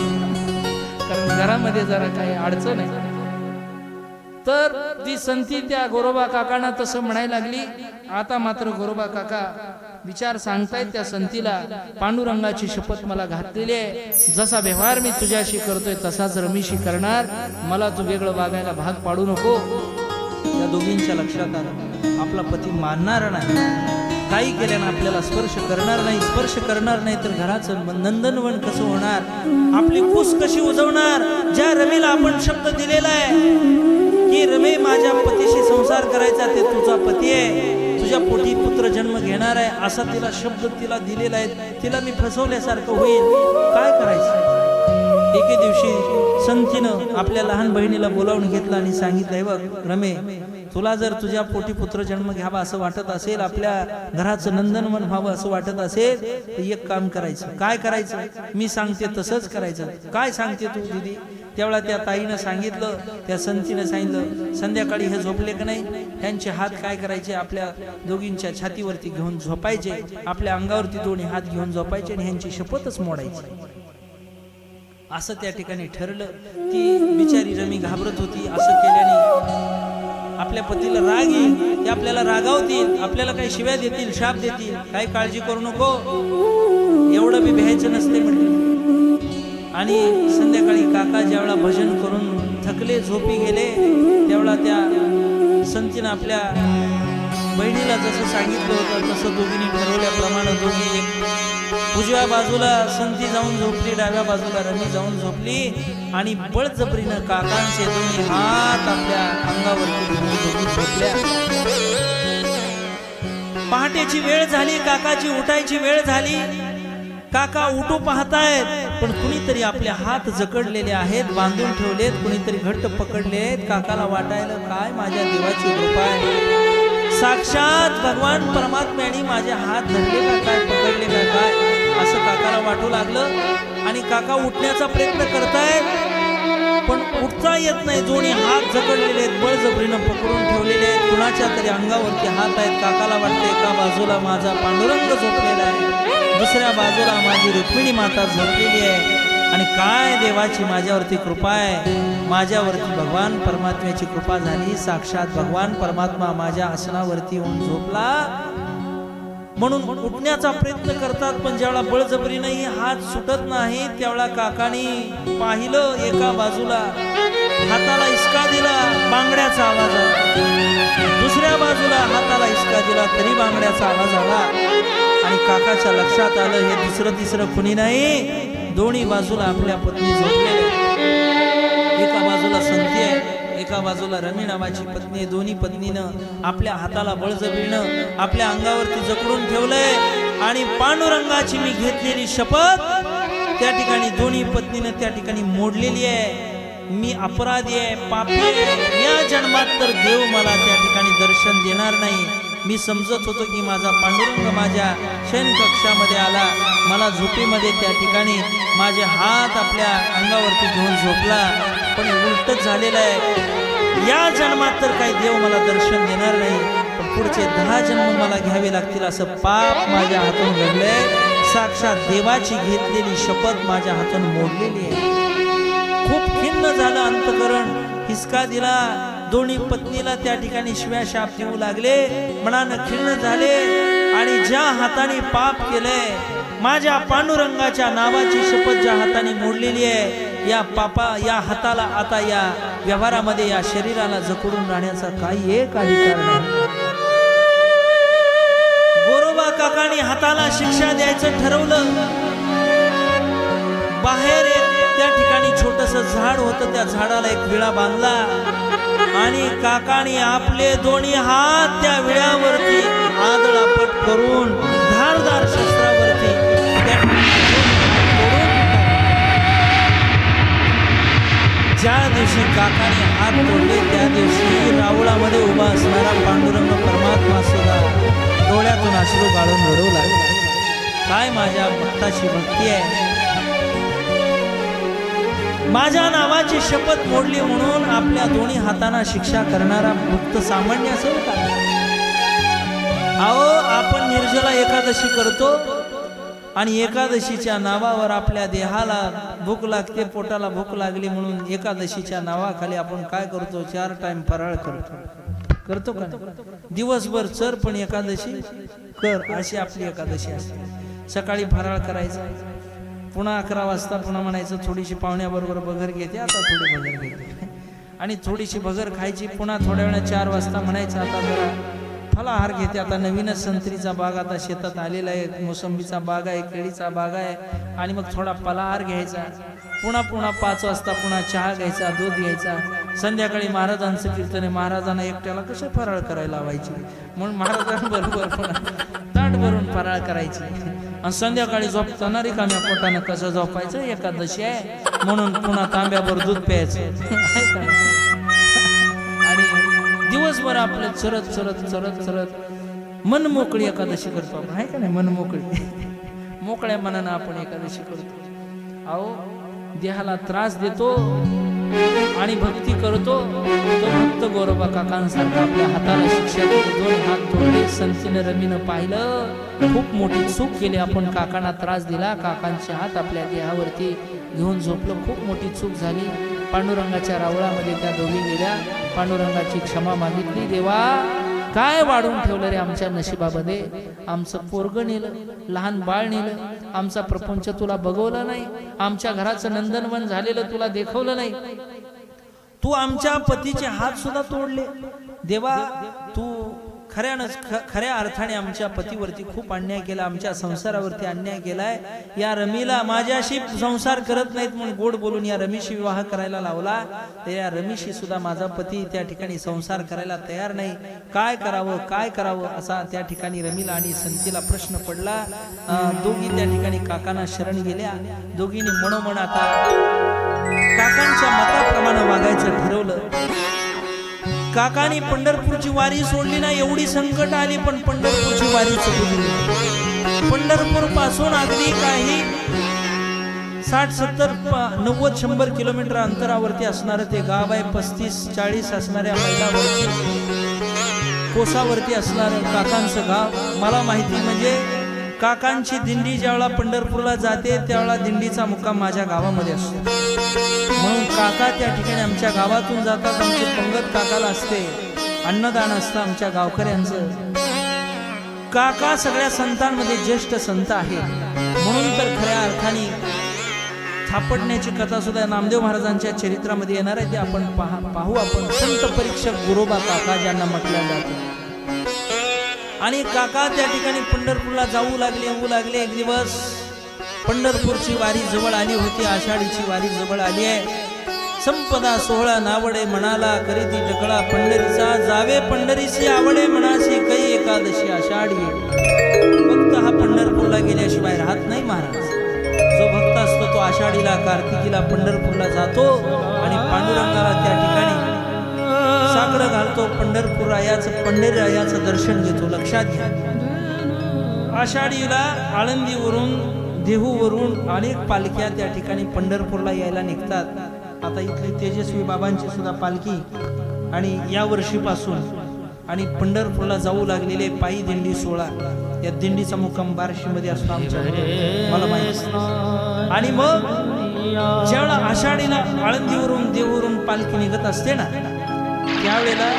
कारण घरामध्ये जरा काही अडचण आहे. तर ती संती त्या गोरोबा काकांना तसं म्हणायला लागली. आता मात्र गोरोबा काका विचार सांगतायत त्या संतीला, पांडुरंगाची शपथ मला घातलेली आहे, जसा व्यवहार मी तुझ्याशी करतोय तसाच रमीशी करणार, मला तू वेगळं वागायला भाग पाडू नको. त्या दोघींच्या लक्षात आलं आपला पती मानणार नाही, काही केल्यानं आपल्याला स्पर्श करणार नाही. स्पर्श करणार नाही तर घराचं नंदनवन कसं होणार, आपली कुस कशी उजवणार. ज्या रमीला आपण शब्द दिलेला आहे की रमे माझ्या पतीशी संसार करायचा, ते तुझा पती आहे, तुझ्या पोटी पुत्र जन्म घेणार आहे, असा तिला शब्द तिला दिलेला आहे. तिला मी फसवल्यासारखं होईल, काय करायचं. एके दिवशी संतीनं आपल्या लहान बहिणीला बोलावून घेतलं आणि सांगितलंय, बघ रमे, तुला जर तुझ्या पोटी पुत्र जन्म घ्यावा असं वाटत असेल, आपल्या घराचं नंदनवन व्हावं असं वाटत असेल, तर एक काम करायचं. काय करायचं, मी सांगते तसंच करायचं. काय सांगते तू दीदी. त्यावेळा त्या ताईनं सांगितलं, त्या संतीनं सांगितलं, संध्याकाळी हे झोपले का नाही, त्यांचे हात काय करायचे, आपल्या दोघींच्या छातीवरती घेऊन झोपायचे, आपल्या अंगावरती दोन्ही हात घेऊन झोपायचे आणि ह्यांची शपथच मोडायची. असं त्या ठिकाणी ठरलं. ती बिचारी रमी घाबरत होती. असं केल्याने आपल्या पतीला राग येईल, ते आपल्याला रागावतील, आपल्याला काही शिव्या देतील, शाप देतील. काही काळजी करू नको, एवढं बी भ्यायचं नसते म्हटलं. आणि संध्याकाळी काका ज्यावेळा भजन करून थकले, झोपी गेले, त्यावेळा त्या संतीनं आपल्या बहिणीला जसं सांगितलं होतं तसं दोघींनी ठरवल्याप्रमाणे दोघी उजव्या बाजूला संती जाऊन झोपली, डाव्या बाजूला रमी जाऊन झोपली आणि बळजबरीनं काकांचे दोन्ही हात आपल्या अंगावरती घेऊन दोघी झोपल्या. पहाटेची वेळ झाली, काकाची उठायची वेळ झाली. काका उठू पाहतायत, पण कुणीतरी आपले हात जकडलेले आहेत, बांधून ठेवलेत, कुणीतरी घट्ट पकडलेत. काकाला वाटायला, काय माझ्या देवाची कृपा आहे, साक्षात भगवान परमात्म्याने माझे हात धरले का काय, पकडले का काय, असं काकाला वाटू लागलं. आणि काका उठण्याचा प्रयत्न करतायत, पण उठता येत नाही. दोन्ही हात जकडलेले आहेत, बळजबरीनं पकडून ठेवलेले आहेत, कुणाच्या तरी अंगावरती हात आहेत. काकाला वाटतं, एका बाजूला माझा पांडुरंग झोपलेला आहे, दुसऱ्या बाजूला माझी रुक्मिणी माता झोपलेली आहे. आणि काय देवाची माझ्यावरती कृपा आहे, माझ्यावरती भगवान परमात्म्याची कृपा झाली. साक्षात भगवान परमात्मा माझ्या आसनावरती येऊन झोपला. म्हणून उठण्याचा प्रयत्न करतात, पण ज्यावेळा बळजबरीनंही हात सुटत नाही, त्यावेळा काकानी पाहिलं, एका बाजूला हाताला इसका दिला, बांगड्याचा आवाज आला, दुसऱ्या बाजूला हाताला इसका दिला, तरी बांगड्याचा आवाज आला. आणि काकाच्या लक्षात आलं, हे दुसरं तिसरं कुणी नाही, दोन्ही बाजूला आपल्या पत्नी झोपलेल्या. एका बाजूला संती आहे, एका बाजूला रमी नावाची पत्नी आहे. दोन्ही पत्नीनं आपल्या हाताला बळजबरीनं आपल्या अंगावरती जकडून ठेवलंय. आणि पांडुरंगाची मी घेतलेली शपथ त्या ठिकाणी दोन्ही पत्नीनं त्या ठिकाणी मोडलेली आहे. मी अपराधी आहे, पापी आहे, या जन्मात तर देव मला त्या ठिकाणी दर्शन देणार नाही. मी समजत होतो की माझा पांडुरंग माझ्या शयन कक्षामध्ये आला, मला झोपेमध्ये त्या ठिकाणी माझे हात आपल्या अंगावरती घेऊन झोपला, पण उलटच झालेलं आहे. या जन्मात तर काही देव मला दर्शन देणार नाही, पण पुढचे 10 जन्म मला घ्यावे लागतील, असं पाप माझ्या हातून घडलंय. साक्षात देवाची घेतलेली शपथ माझ्या हातून मोडलेली आहे. खूप खिन्न झालं अंतकरण, हिसका दिला. दोन्ही पत्नीला त्या ठिकाणी शिव्या शाप देऊ लागले, मनानं खिन्न झाले. आणि ज्या हाताने पाप केलंय, माझ्या पांडुरंगाच्या नावाची शपथ ज्या हाताने मोडलेली आहे, या या हाताला आता या व्यवहारामध्ये, या शरीराला जखडून राहण्याचा काही एक अधिकार नाही. गोरोबा काकाने हाताला शिक्षा द्यायचं ठरवलं. बाहेर त्या ठिकाणी छोटस झाड होतं, त्या झाडाला एक विळा बांधला आणि काकाने आपले दोन्ही हात त्या विळ्यावरती आदळापट करून धारदार शस्त्रावरती ज्या दिवशी काकाने हात तोडले, त्या दिवशी रावळामध्ये उभा असणारा पांडुरंग परमात्मा सुद्धा डोळ्यातून अश्रू गाळून रडू लागला. काय माझ्या भक्ताची भक्ती आहे, माझ्या नावाची शपथ मोडली म्हणून आपल्या दोन्ही हातांना शिक्षा करणारा भक्त सामान्य असेल का? अहो, आपण निर्जला एकादशी करतो आणि एकादशीच्या नावावर आपल्या देहाला भूक लागते, पोटाला भूक लागली म्हणून एकादशीच्या नावाखाली आपण काय करतो, 4 टाइम फराळ करतो का? दिवसभर चर पण एकादशी कर, अशी आपली एकादशी असते. सकाळी फराळ करायचा, पुन्हा 11 वाजता पुन्हा म्हणायचं थोडीशी पाहुण्याबरोबर भगर घेते, आता थोडी भगर घेते, आणि थोडीशी भगर खायची. पुन्हा थोड्या वेळा 4 वाजता म्हणायचं आता जरा फलाहार घेते. आता नवीनच संत्रीचा बाग आता शेतात आलेला आहे, मोसंबीचा बाग आहे, केळीचा बाग आहे, आणि मग थोडा फलाहार घ्यायचा. पुन्हा 5 वाजता पुन्हा चहा घ्यायचा, दूध घ्यायचा. संध्याकाळी महाराजांचं कीर्तन आहे, महाराजांना एकट्याला कसं फराळ करायला लावायची म्हणून महाराजांबरोबर ताट भरून फराळ करायची. आणि संध्याकाळी झोपताना रिकाम्या पोटानं कसं झोपायचं, एकादशी आहे म्हणून पुन्हा तांब्याभर दूध प्यायचं. आणि दिवसभर आपलं चरत चरत चरत चरत मन मोकळी एकादशी करतो आपण, आहे का नाही? मन मोकळी मोकळ्या मनानं आपण एकादशी करतो. अहो देहाला त्रास देतो आणि भक्ती करतो तो भक्त गोरोबा काकांसारखा आपल्या हाताला शिक्षा देतो. 2 हात तोडले, संतीनं रमीनं पाहिलं, खूप मोठी चूक केली आपण. काकांना त्रास दिला, काकांचे हात आपल्या देहावरती घेऊन झोपलं, खूप मोठी चूक झाली. पांडुरंगाच्या रावळामध्ये त्या दोघी गेल्या, पांडुरंगाची क्षमा मागितली. देवा काय वाढून ठेवलं रे आमच्या नशिबामध्ये, आमचं पोरग नेलं, लहान बाळ नेलं, आमचा प्रपंच तुला बघवला नाही, आमच्या घराचं नंदनवन झालेलं तुला देखवलं नाही, तू आमच्या पतीचे हात सुद्धा तोडले. देवा तू खऱ्या अर्थाने आमच्या पतीवरती खूप अन्याय केला, आमच्या संसारावरती अन्याय केलाय. या रमीला माझ्याशी संसार करत नाहीत म्हणून गोड बोलून या रमीशी विवाह करायला लावला, तर या रमीशी सुद्धा माझा पती त्या ठिकाणी संसार करायला तयार नाही. काय करावं काय करावं असा त्या ठिकाणी रमीला आणि संतीला प्रश्न पडला. दोघी त्या ठिकाणी काकांना शरण गेल्या. दोघींनी मनोमन आता काकांच्या मताप्रमाणे वागायचं ठरवलं. काकानी पंढरपूरची वारी सोडली ना, एवढी संकट आली पण पंढरपूरची वारी सोडली. पंढरपूर पासून अगदी काही 60-70-90-100 किलोमीटर अंतरावरती असणारं ते गाव आहे. 35-40 असणाऱ्या मैलावरती कोसावरती असणारं काकांचं गाव. मला माहिती म्हणजे काकांची दिंडी ज्यावेळा पंढरपूरला जाते त्यावेळा दिंडीचा मुक्काम माझ्या गावामध्ये असतो. म्हणून काका त्या ठिकाणी आमच्या गावातून जातात. आमची पंगत काकाला असते, अन्नदान असतं आमच्या गावकऱ्यांचं. काका सगळ्या संतांमध्ये ज्येष्ठ संत आहे. म्हणून तर खऱ्या अर्थाने थापटण्याची कथा सुद्धा नामदेव महाराजांच्या चरित्रामध्ये येणार आहे, ते आपण पाहू आपण. संत परीक्षक गुरोबा काका ज्यांना म्हटलं जातं. आणि काका त्या ठिकाणी पंढरपूरला जाऊ लागले येऊ लागले. एक दिवस पंढरपूरची वारी जवळ आली होती, आषाढीची वारी जवळ आली आहे. संपदा सोहळा नावडे म्हणाला, करीती टकळा पंढरीचा, जावे पंढरीची आवडे म्हणाशी, कै एकादशी आषाढी. भक्त हा पंढरपूरला गेल्याशिवाय राहत नाही महाराज. जो भक्त असतो तो आषाढीला कार्तिकीला पंढरपूरला जातो आणि पांडुरंगाला त्या ठिकाणी साकडं घालतो. पंढरपूर पंढरीरायाचं दर्शन घेतो. लक्षात घ्या, आषाढीला आळंदीवरून देहूवरून अनेक पालख्या त्या ठिकाणी पंढरपूरला यायला निघतात. आता इथली तेजस्वी बाबांची सुद्धा पालखी आणि या वर्षीपासून आणि पंढरपूरला जाऊ लागलेले पायी दिंडी सोहळा, या दिंडीचा मुक्काम बार्शीमध्ये असतो आमच्या, मला माहिती. आणि मग ज्यावेळेला आषाढीला आळंदीवरून देहूवरून पालखी निघत असते ना, त्यावेळेला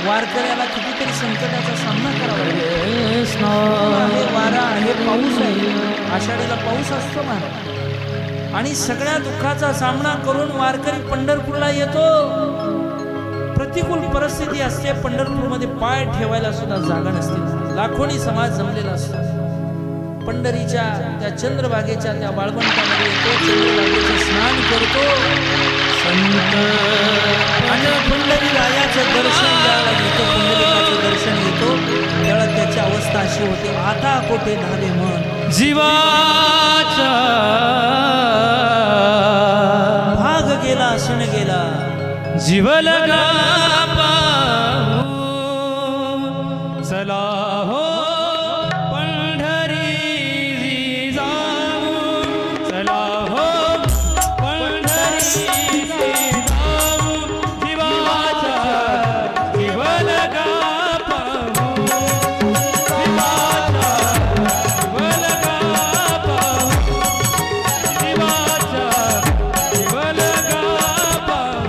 वारकऱ्याला कितीतरी संकटाचा सामना करावा लागतो. वारा आहे, पाऊस आहे, आषाढीला पाऊस असतो महाराज. आणि सगळ्या दुःखाचा सामना करून वारकरी पंढरपूरला येतो. प्रतिकूल परिस्थिती असते, पंढरपूरमध्ये पाय ठेवायला सुद्धा जागा नसते. लाखोनी समाज जमलेला असतो. पंढरीच्या त्या चंद्रभागेच्या त्या वाळवंटामध्ये येतो, चंद्रभागेचं स्नान करतो संत. आणि पंढरी रायाचं दर्शन ज्यावेळेला घेतो, पंढरीकाचं दर्शन घेतो, त्यावेळेला त्याची अवस्था अशी होते, आता कोठे धावे मन जीवाचा भाग गेला सण गेला, जीव लगा पाहू चला हो पंढरी जाऊ, चला हो पंढरी जाऊ, जीवाचा जीव लगा पाहू, जीवाचा जीव लगा पाहू, जीवाचा जीव लगा पाहू.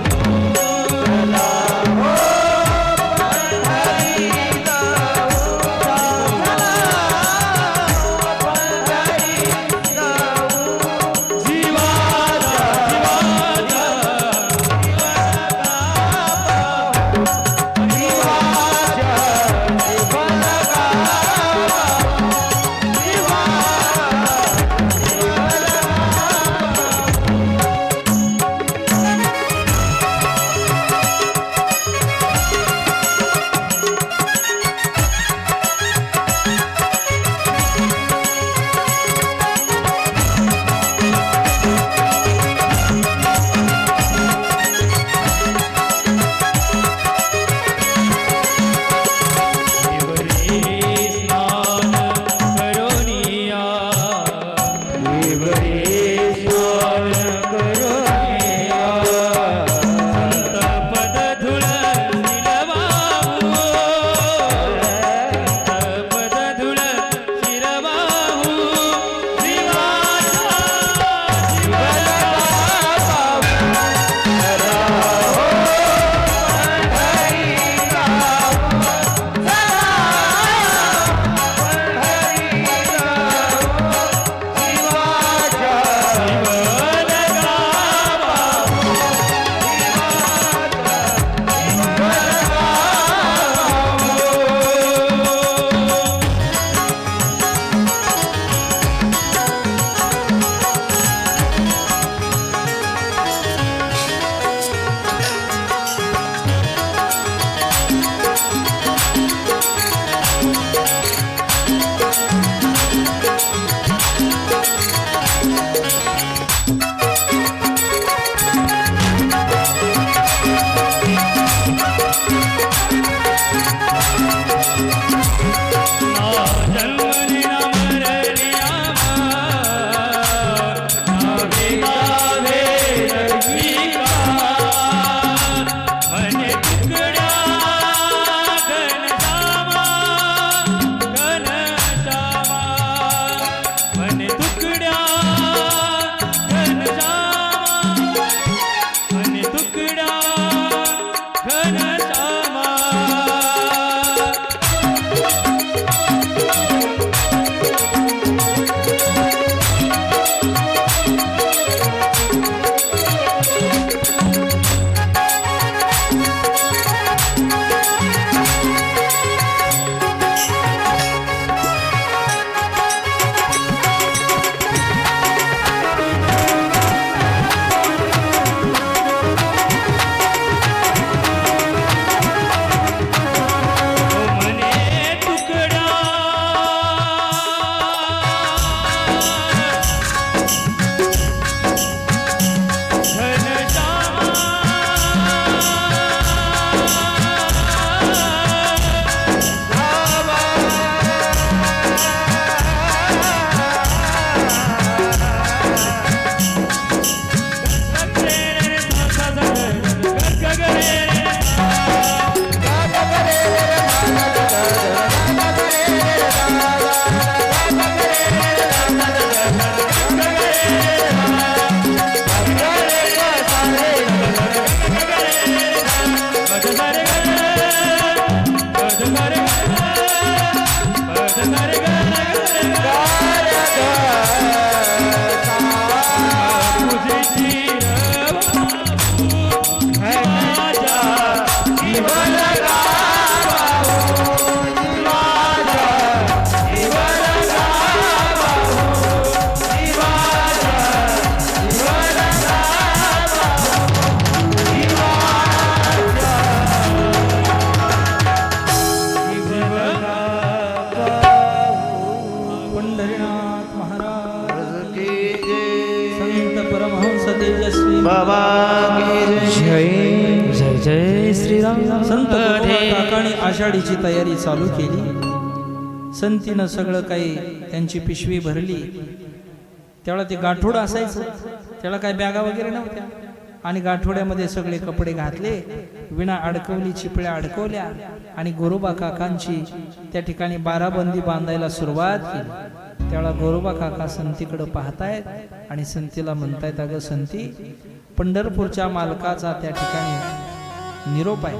गणेशनाथ महाराज की जय संत परमहंस तेजस्वी बाबा की जय जय जय श्रीराम संत काकाने आषाढीची तयारी चालू केली. संतीनं सगळं काही त्यांची पिशवी भरली. त्यावेळेला ते गाठोड असायचं, त्याला काही बॅगा वगैरे नव्हत्या. आणि गाठोड्यामध्ये सगळे कपडे घातले, विणा अडकवली, चिपळ्या अडकवल्या आणि गोरोबा काकांची त्या ठिकाणी बाराबंदी बांधायला सुरुवात केली. त्यावेळेला गोरोबा काका संतीकडे पाहतायत आणि संतीला म्हणतायत, अगं संती, पंढरपूरच्या मालकाचा त्या ठिकाणी निरोप आहे,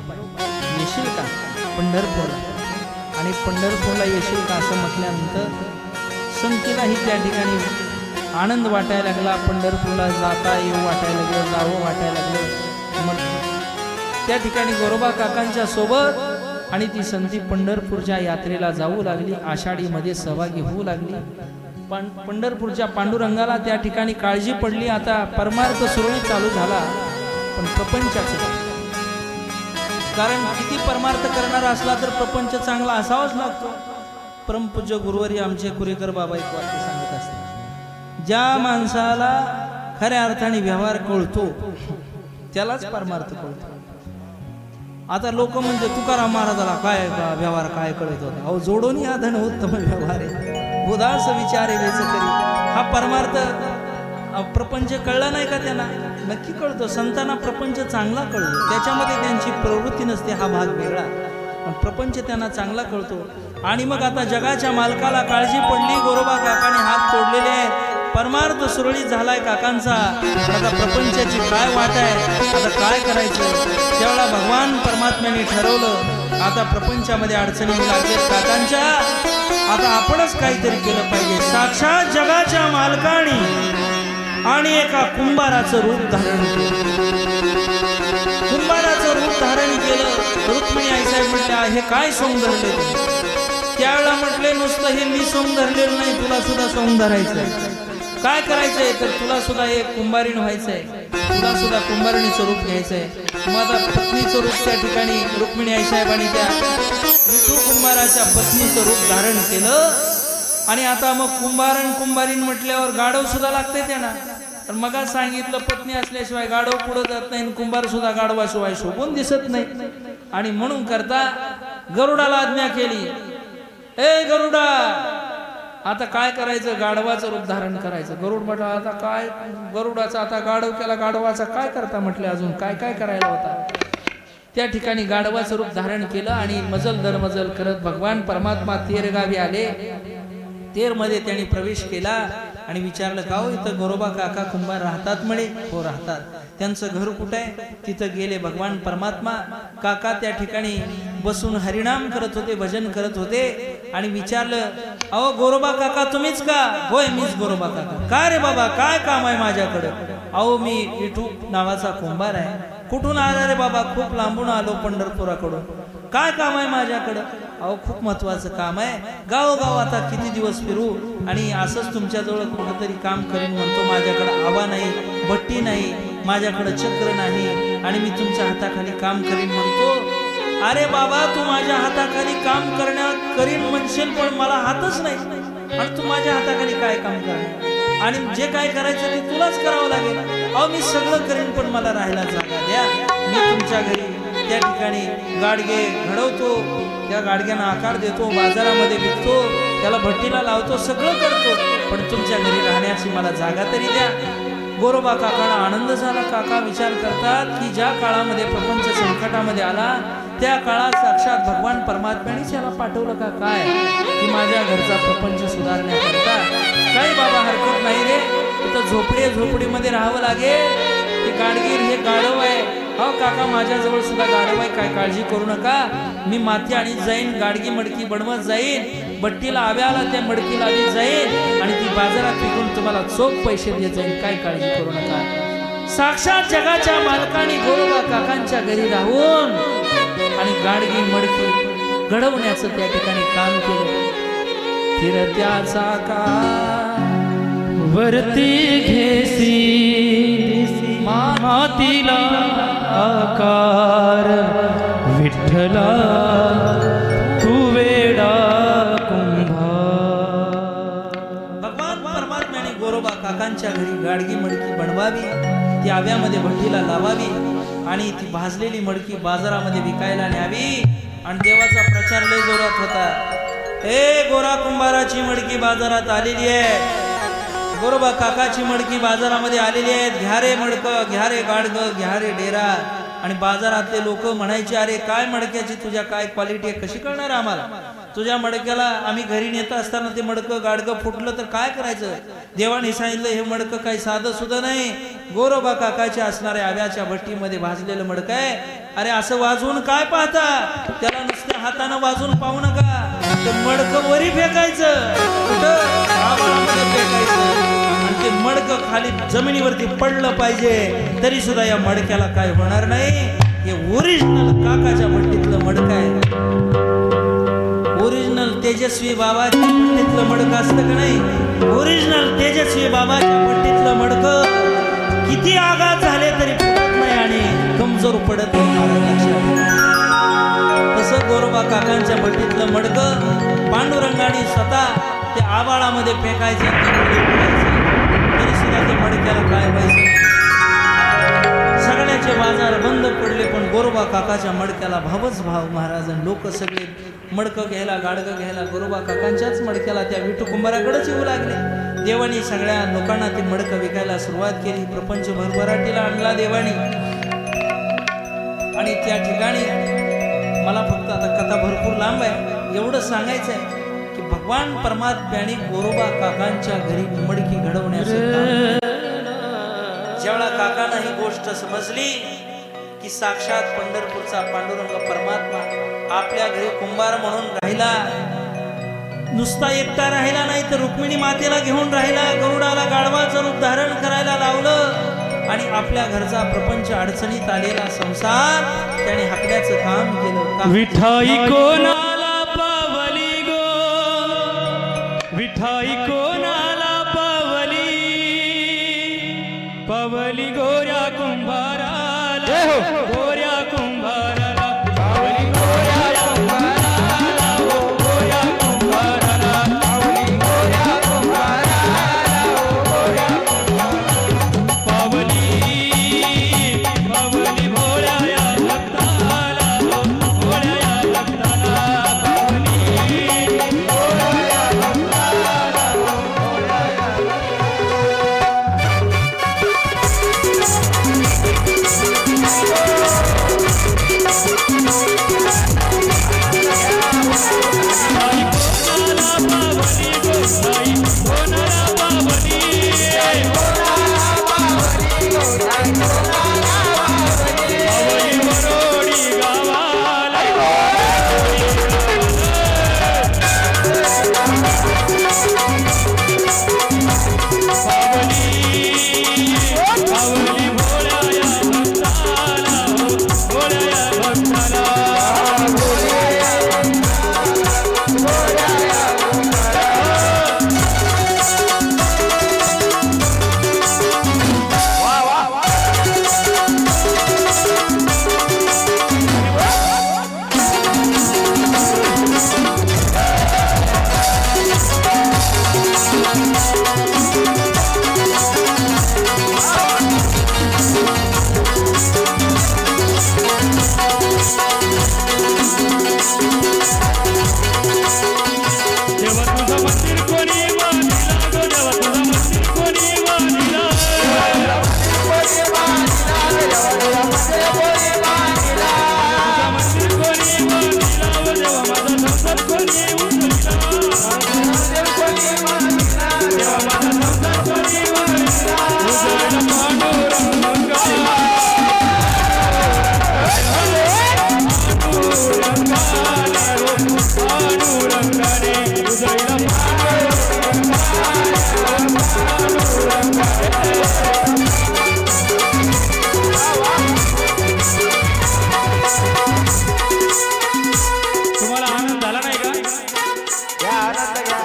येशील का पंढरपूरला? आणि पंढरपूरला येशील का असं म्हटल्यानंतर संतीलाही त्या ठिकाणी आनंद वाटायला लागला. पंढरपूरला जाता येऊ वाटायला लागलं, जावं वाटायला लागलं. मग त्या ठिकाणी गोरोबा काकांच्या सोबत आणि ती संती पंढरपूरच्या यात्रेला जाऊ लागली, आषाढीमध्ये सहभागी होऊ लागली. पण पंढरपूरच्या पांडुरंगाला त्या ठिकाणी काळजी पडली. आता परमार्थ सुरळीत चालू झाला, पण प्रपंचाचं, कारण किती परमार्थ करणारा असला तर प्रपंच चांगला असावाच लागतो. परमपूज्य गुरुवारी आमचे कुरेकर बाबा एक वाक्य सांगत असतात, ज्या माणसाला खऱ्या अर्थाने व्यवहार कळतो त्यालाच परमार्थ कळतो. आता लोक म्हणजे तुकाराम महाराजाला काय व्यवहार काय कळत होता? अहो, जोडून या धन उत्तम व्यवहार आहे, उदास विचारे वेच करी. हा परमार्थ प्रपंच कळला नाही का त्यांना? नक्की कळतो. संतांना प्रपंच चांगला कळतो, त्याच्यामध्ये त्यांची प्रवृत्ती नसते, हा भाग वेगळा. पण प्रपंच त्यांना चांगला कळतो. आणि मग आता जगाच्या मालकाला काळजी पडली, गोरोबा काकाने हात तोडलेले आहेत, परमार्थ सुरळीत झालाय काकांचा. आता प्रपंचाची काय वाट आहे, आता काय करायचं? त्यावेळेला भगवान परमात्म्याने ठरवलं, आता प्रपंचामध्ये अडचणी लागल्यात काकांच्या, आता आपणच काहीतरी केलं पाहिजे. साक्षात जगाच्या मालकाने आणि एका कुंभाराचं रूप धारण केलं. कुंभाराचं रूप धारण केलं. रुक्मिणी आईसाहेब म्हटल्या, हे काय सोंग धरले? त्यावेळेला म्हटले, नुसतं हे मी सोंग धरलेलं नाही, तुला सुद्धा सोंग धरायचंय. काय करायचंय? तर तुला सुद्धा एक कुंभारीण व्हायचंय, तुला सुद्धा कुंभारणीचं रूप घ्यायचंय. मग आता पत्नीचं रूप त्या ठिकाणी रुक्मिणी आईसाहेबांनी त्या विठू कुंभाराच्या पत्नीचं रूप धारण केलं. आणि आता मग कुंभारीण म्हटल्यावर गाढव सुद्धा लागते त्यांना. तर मग सांगितलं, पत्नी असल्याशिवाय गाढव पुढे जात नाही, कुंभार सुद्धा गाढवाशिवाय शोभून दिसत नाही. आणि म्हणून करता गरुडाला आज्ञा केली, ए गरुडा, आता काय करायचं? गाढवाचं रूप धारण करायचं. गरुड म्हटलं, आता काय गरुडाचा आता गाढव केला, गाढवाचा काय करता? म्हटले, अजून काय काय करायला होता? त्या ठिकाणी गाढवाचं रूप धारण केलं आणि मजल दरमजल करत भगवान परमात्मा तेरगावी आले. तेरमध्ये त्यांनी प्रवेश केला आणि विचारलं, का हो, इथं गोरोबा काका कुंभार राहतात म्हणे? हो, राहतात. त्यांचं घर कुठं आहे? तिथं गेले भगवान परमात्मा. काका त्या ठिकाणी बसून हरिनाम करत होते, भजन करत होते. आणि विचारलं, अहो गोरोबा काका तुम्हीच का? होय, मीच गोरोबा काका. का रे बाबा, काय काम आहे माझ्याकडं? अहो, मी विठू नावाचा कुंभार आहे. कुठून आला रे बाबा? खूप लांबून आलो, पंढरपुराकडून. काय काम आहे माझ्याकडं? अहो, खूप महत्वाचं काम आहे, गावोगाव आता किती दिवस फिरू आणि असंच तुमच्याजवळ कुठंतरी काम करीन म्हणतो. माझ्याकडे आवा नाही, भट्टी नाही, माझ्याकडे चक्र नाही आणि मी तुमच्या हाताखाली काम करीन म्हणतो. अरे बाबा, तू माझ्या हाताखाली काम करीन म्हणशील, पण मला हातच नाही आणि तू माझ्या हाताखाली काय काम करणार? आणि जे काय करायचं ते तुलाच करावं लागेल. अहो, मी सगळं करीन, पण मला राहायला जागा द्या. मी तुमच्या घरी त्या ठिकाणी गाडगे घडवतो, त्या गाडग्यांना आकार देतो, बाजारामध्ये विकतो, त्याला भट्टीला लावतो, सगळं करतो, पण तुमच्या घरी राहण्याची मला जागा तरी द्या. गोरोबा काकांना आनंद झाला. काका विचार करतात की ज्या काळामध्ये प्रपंच संकटामध्ये आला त्या काळात साक्षात भगवान परमात्म्यानेच याला पाठवलं का काय, की माझ्या घरचा प्रपंच सुधारण्याकरता. काही बाबा हरकत नाही रे, तिथं झोपडीमध्ये राहावं लागेल. की गाडगीर हे गाढव आहे. हो काका, माझ्याजवळ सुद्धा गाढव आहे, काय काळजी करू नका. मी माती आणीत जाईन, गाडगी मडकी बनवत जाईन, भट्टीला आव्याला त्या मडकीला आली जाईन आणि ती बाजारात विकून तुम्हाला चोख पैसे देत जाईन, काय काळजी करू नका. साक्षात जगाच्या मालकाने गोरोबा काकांच्या घरी राहून आणि गाडगी मडकी घडवण्याचं त्या ठिकाणी काम केलं. फिरत्याचा का वरती घेसी मातीला आकार, विठ्ठला तू वेडा कुंभार. गोरोबा काकांच्या घरी गाडगी मडकी बनवावी, ती आव्यामध्ये भट्टीला लावावी आणि ती भाजलेली मडकी बाजारामध्ये विकायला न्यावी. आणि देवाचा प्रचार लय जोरात होता. ए गोरा कुंभाराची मडकी बाजारात आलेली आहे, गोरोबा काकाची मडकी बाजारामध्ये आलेली आहे, घ्या रे मडकं, घ्या रे गाडगं, घ्या रे डेरा. आणि बाजारातले लोक म्हणायचे, अरे काय मडक्याची तुझ्या काय क्वालिटी आहे, कशी कळणार आम्हाला? तुझ्या मडक्याला आम्ही घरी नेत असताना ते मडकं गाडगं फुटलं तर काय करायचं? देवाने सांगितलं हे मडकं काही साधं सुद्धा नाही, गोरोबा काकाच्या असणाऱ्या आव्याच्या भट्टीमध्ये भाजलेलं मडकं आहे. अरे असं वाजवून काय पाहता, त्याला नुसत्या हातानं वाजवून पाहू नका, ते मडकं वरी फेकायचं, कुठं आभाळामध्ये फेकायचं. आणि ते मडकं खाली जमिनीवरती पडलं पाहिजे, तरी सुद्धा या मडक्याला काय होणार नाही. हे ओरिजिनल काकाच्या भट्टीतलं मडकं आहे. ओरिजिनल तेजस्वी बाबाच्या भट्टीतलं मडकं असतं का नाही? ओरिजिनल तेजस्वी बाबाच्या भट्टीतलं मडकं किती आघात झाले तरी फुटत नाही आणि कमजोर पडत नाही. तसं गोरोबा काकांच्या भट्टीतलं मडकं पांडुरंगाने स्वतः ते आबाळामध्ये फेकायचं, तरी सुद्धा ते मडक्याला काय व्हायचं? सगळ्याचे बाजार बंद पडले, पण गोरोबा काकाच्या मडक्याला भावच भाव. महाराज लोक सगळे मडकं घ्यायला, गाडगं घ्यायला गोरोबा काकांच्याच मडक्याला त्या विठू कुंभाराकडेच येऊ लागले. देवानी सगळ्या लोकांना ते मडकं विकायला सुरुवात केली. प्रपंच भरभराटीला आणला देवानी. आणि त्या ठिकाणी मला फक्त आता कथा भरपूर लांब आहे, एवढं सांगायचं आहे की भगवान परमात्म्याने गोरोबा काकांच्या घरी मडकी घडवण्याचं ज्यावेळा काकांना ही गोष्ट समजली की साक्षात पंढरपूरचा पांडुरंग परमात्मा आपल्या घरी कुंभार म्हणून राहिला, नुसता एकटा राहिला नाही तर रुक्मिणी मातेला घेऊन राहिला, गरुडाला गाढवाचं रूप धारण करायला लावलं आणि आपल्या घरचा प्रपंच अडचणीत आलेला संसार त्याने हाकण्याचं काम केलं. विठाई कोणाला पावली गो, विठाई कोणाला पावली, पावली गोऱ्या कुंभाराला, गोऱ्या कुंभाराला, पावली गोऱ्या कुंभाराला, गोऱ्या कुंभाराला, पावली गोऱ्या कुंभाराला, गोऱ्या कुंभाराला, पावली पावली भोळ्या या भक्ताला, भोळ्या या भक्ताला, पावली भोळ्या या भक्ताला, भोळ्या या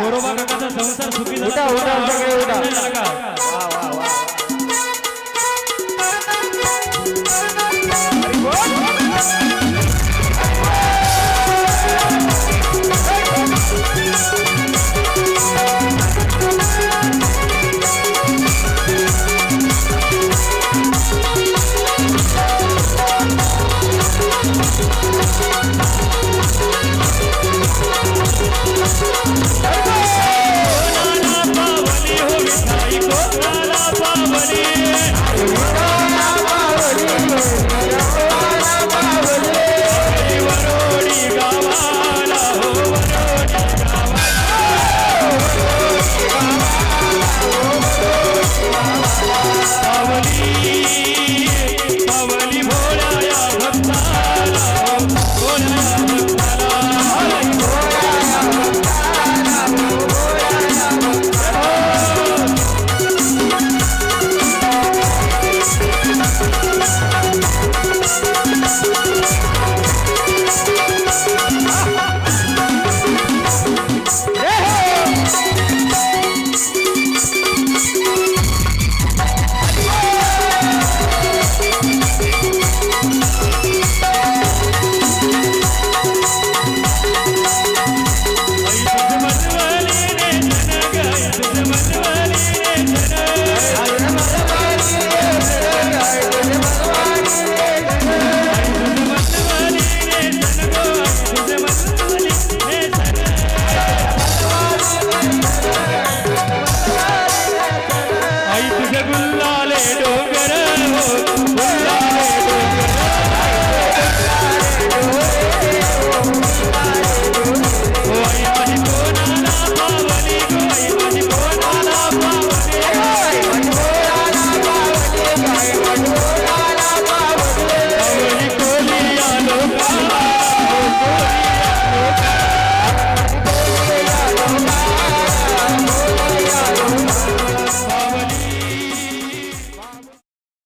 गोरोबा काकाचा संसार सुखी झाला. झाला का? रे शरण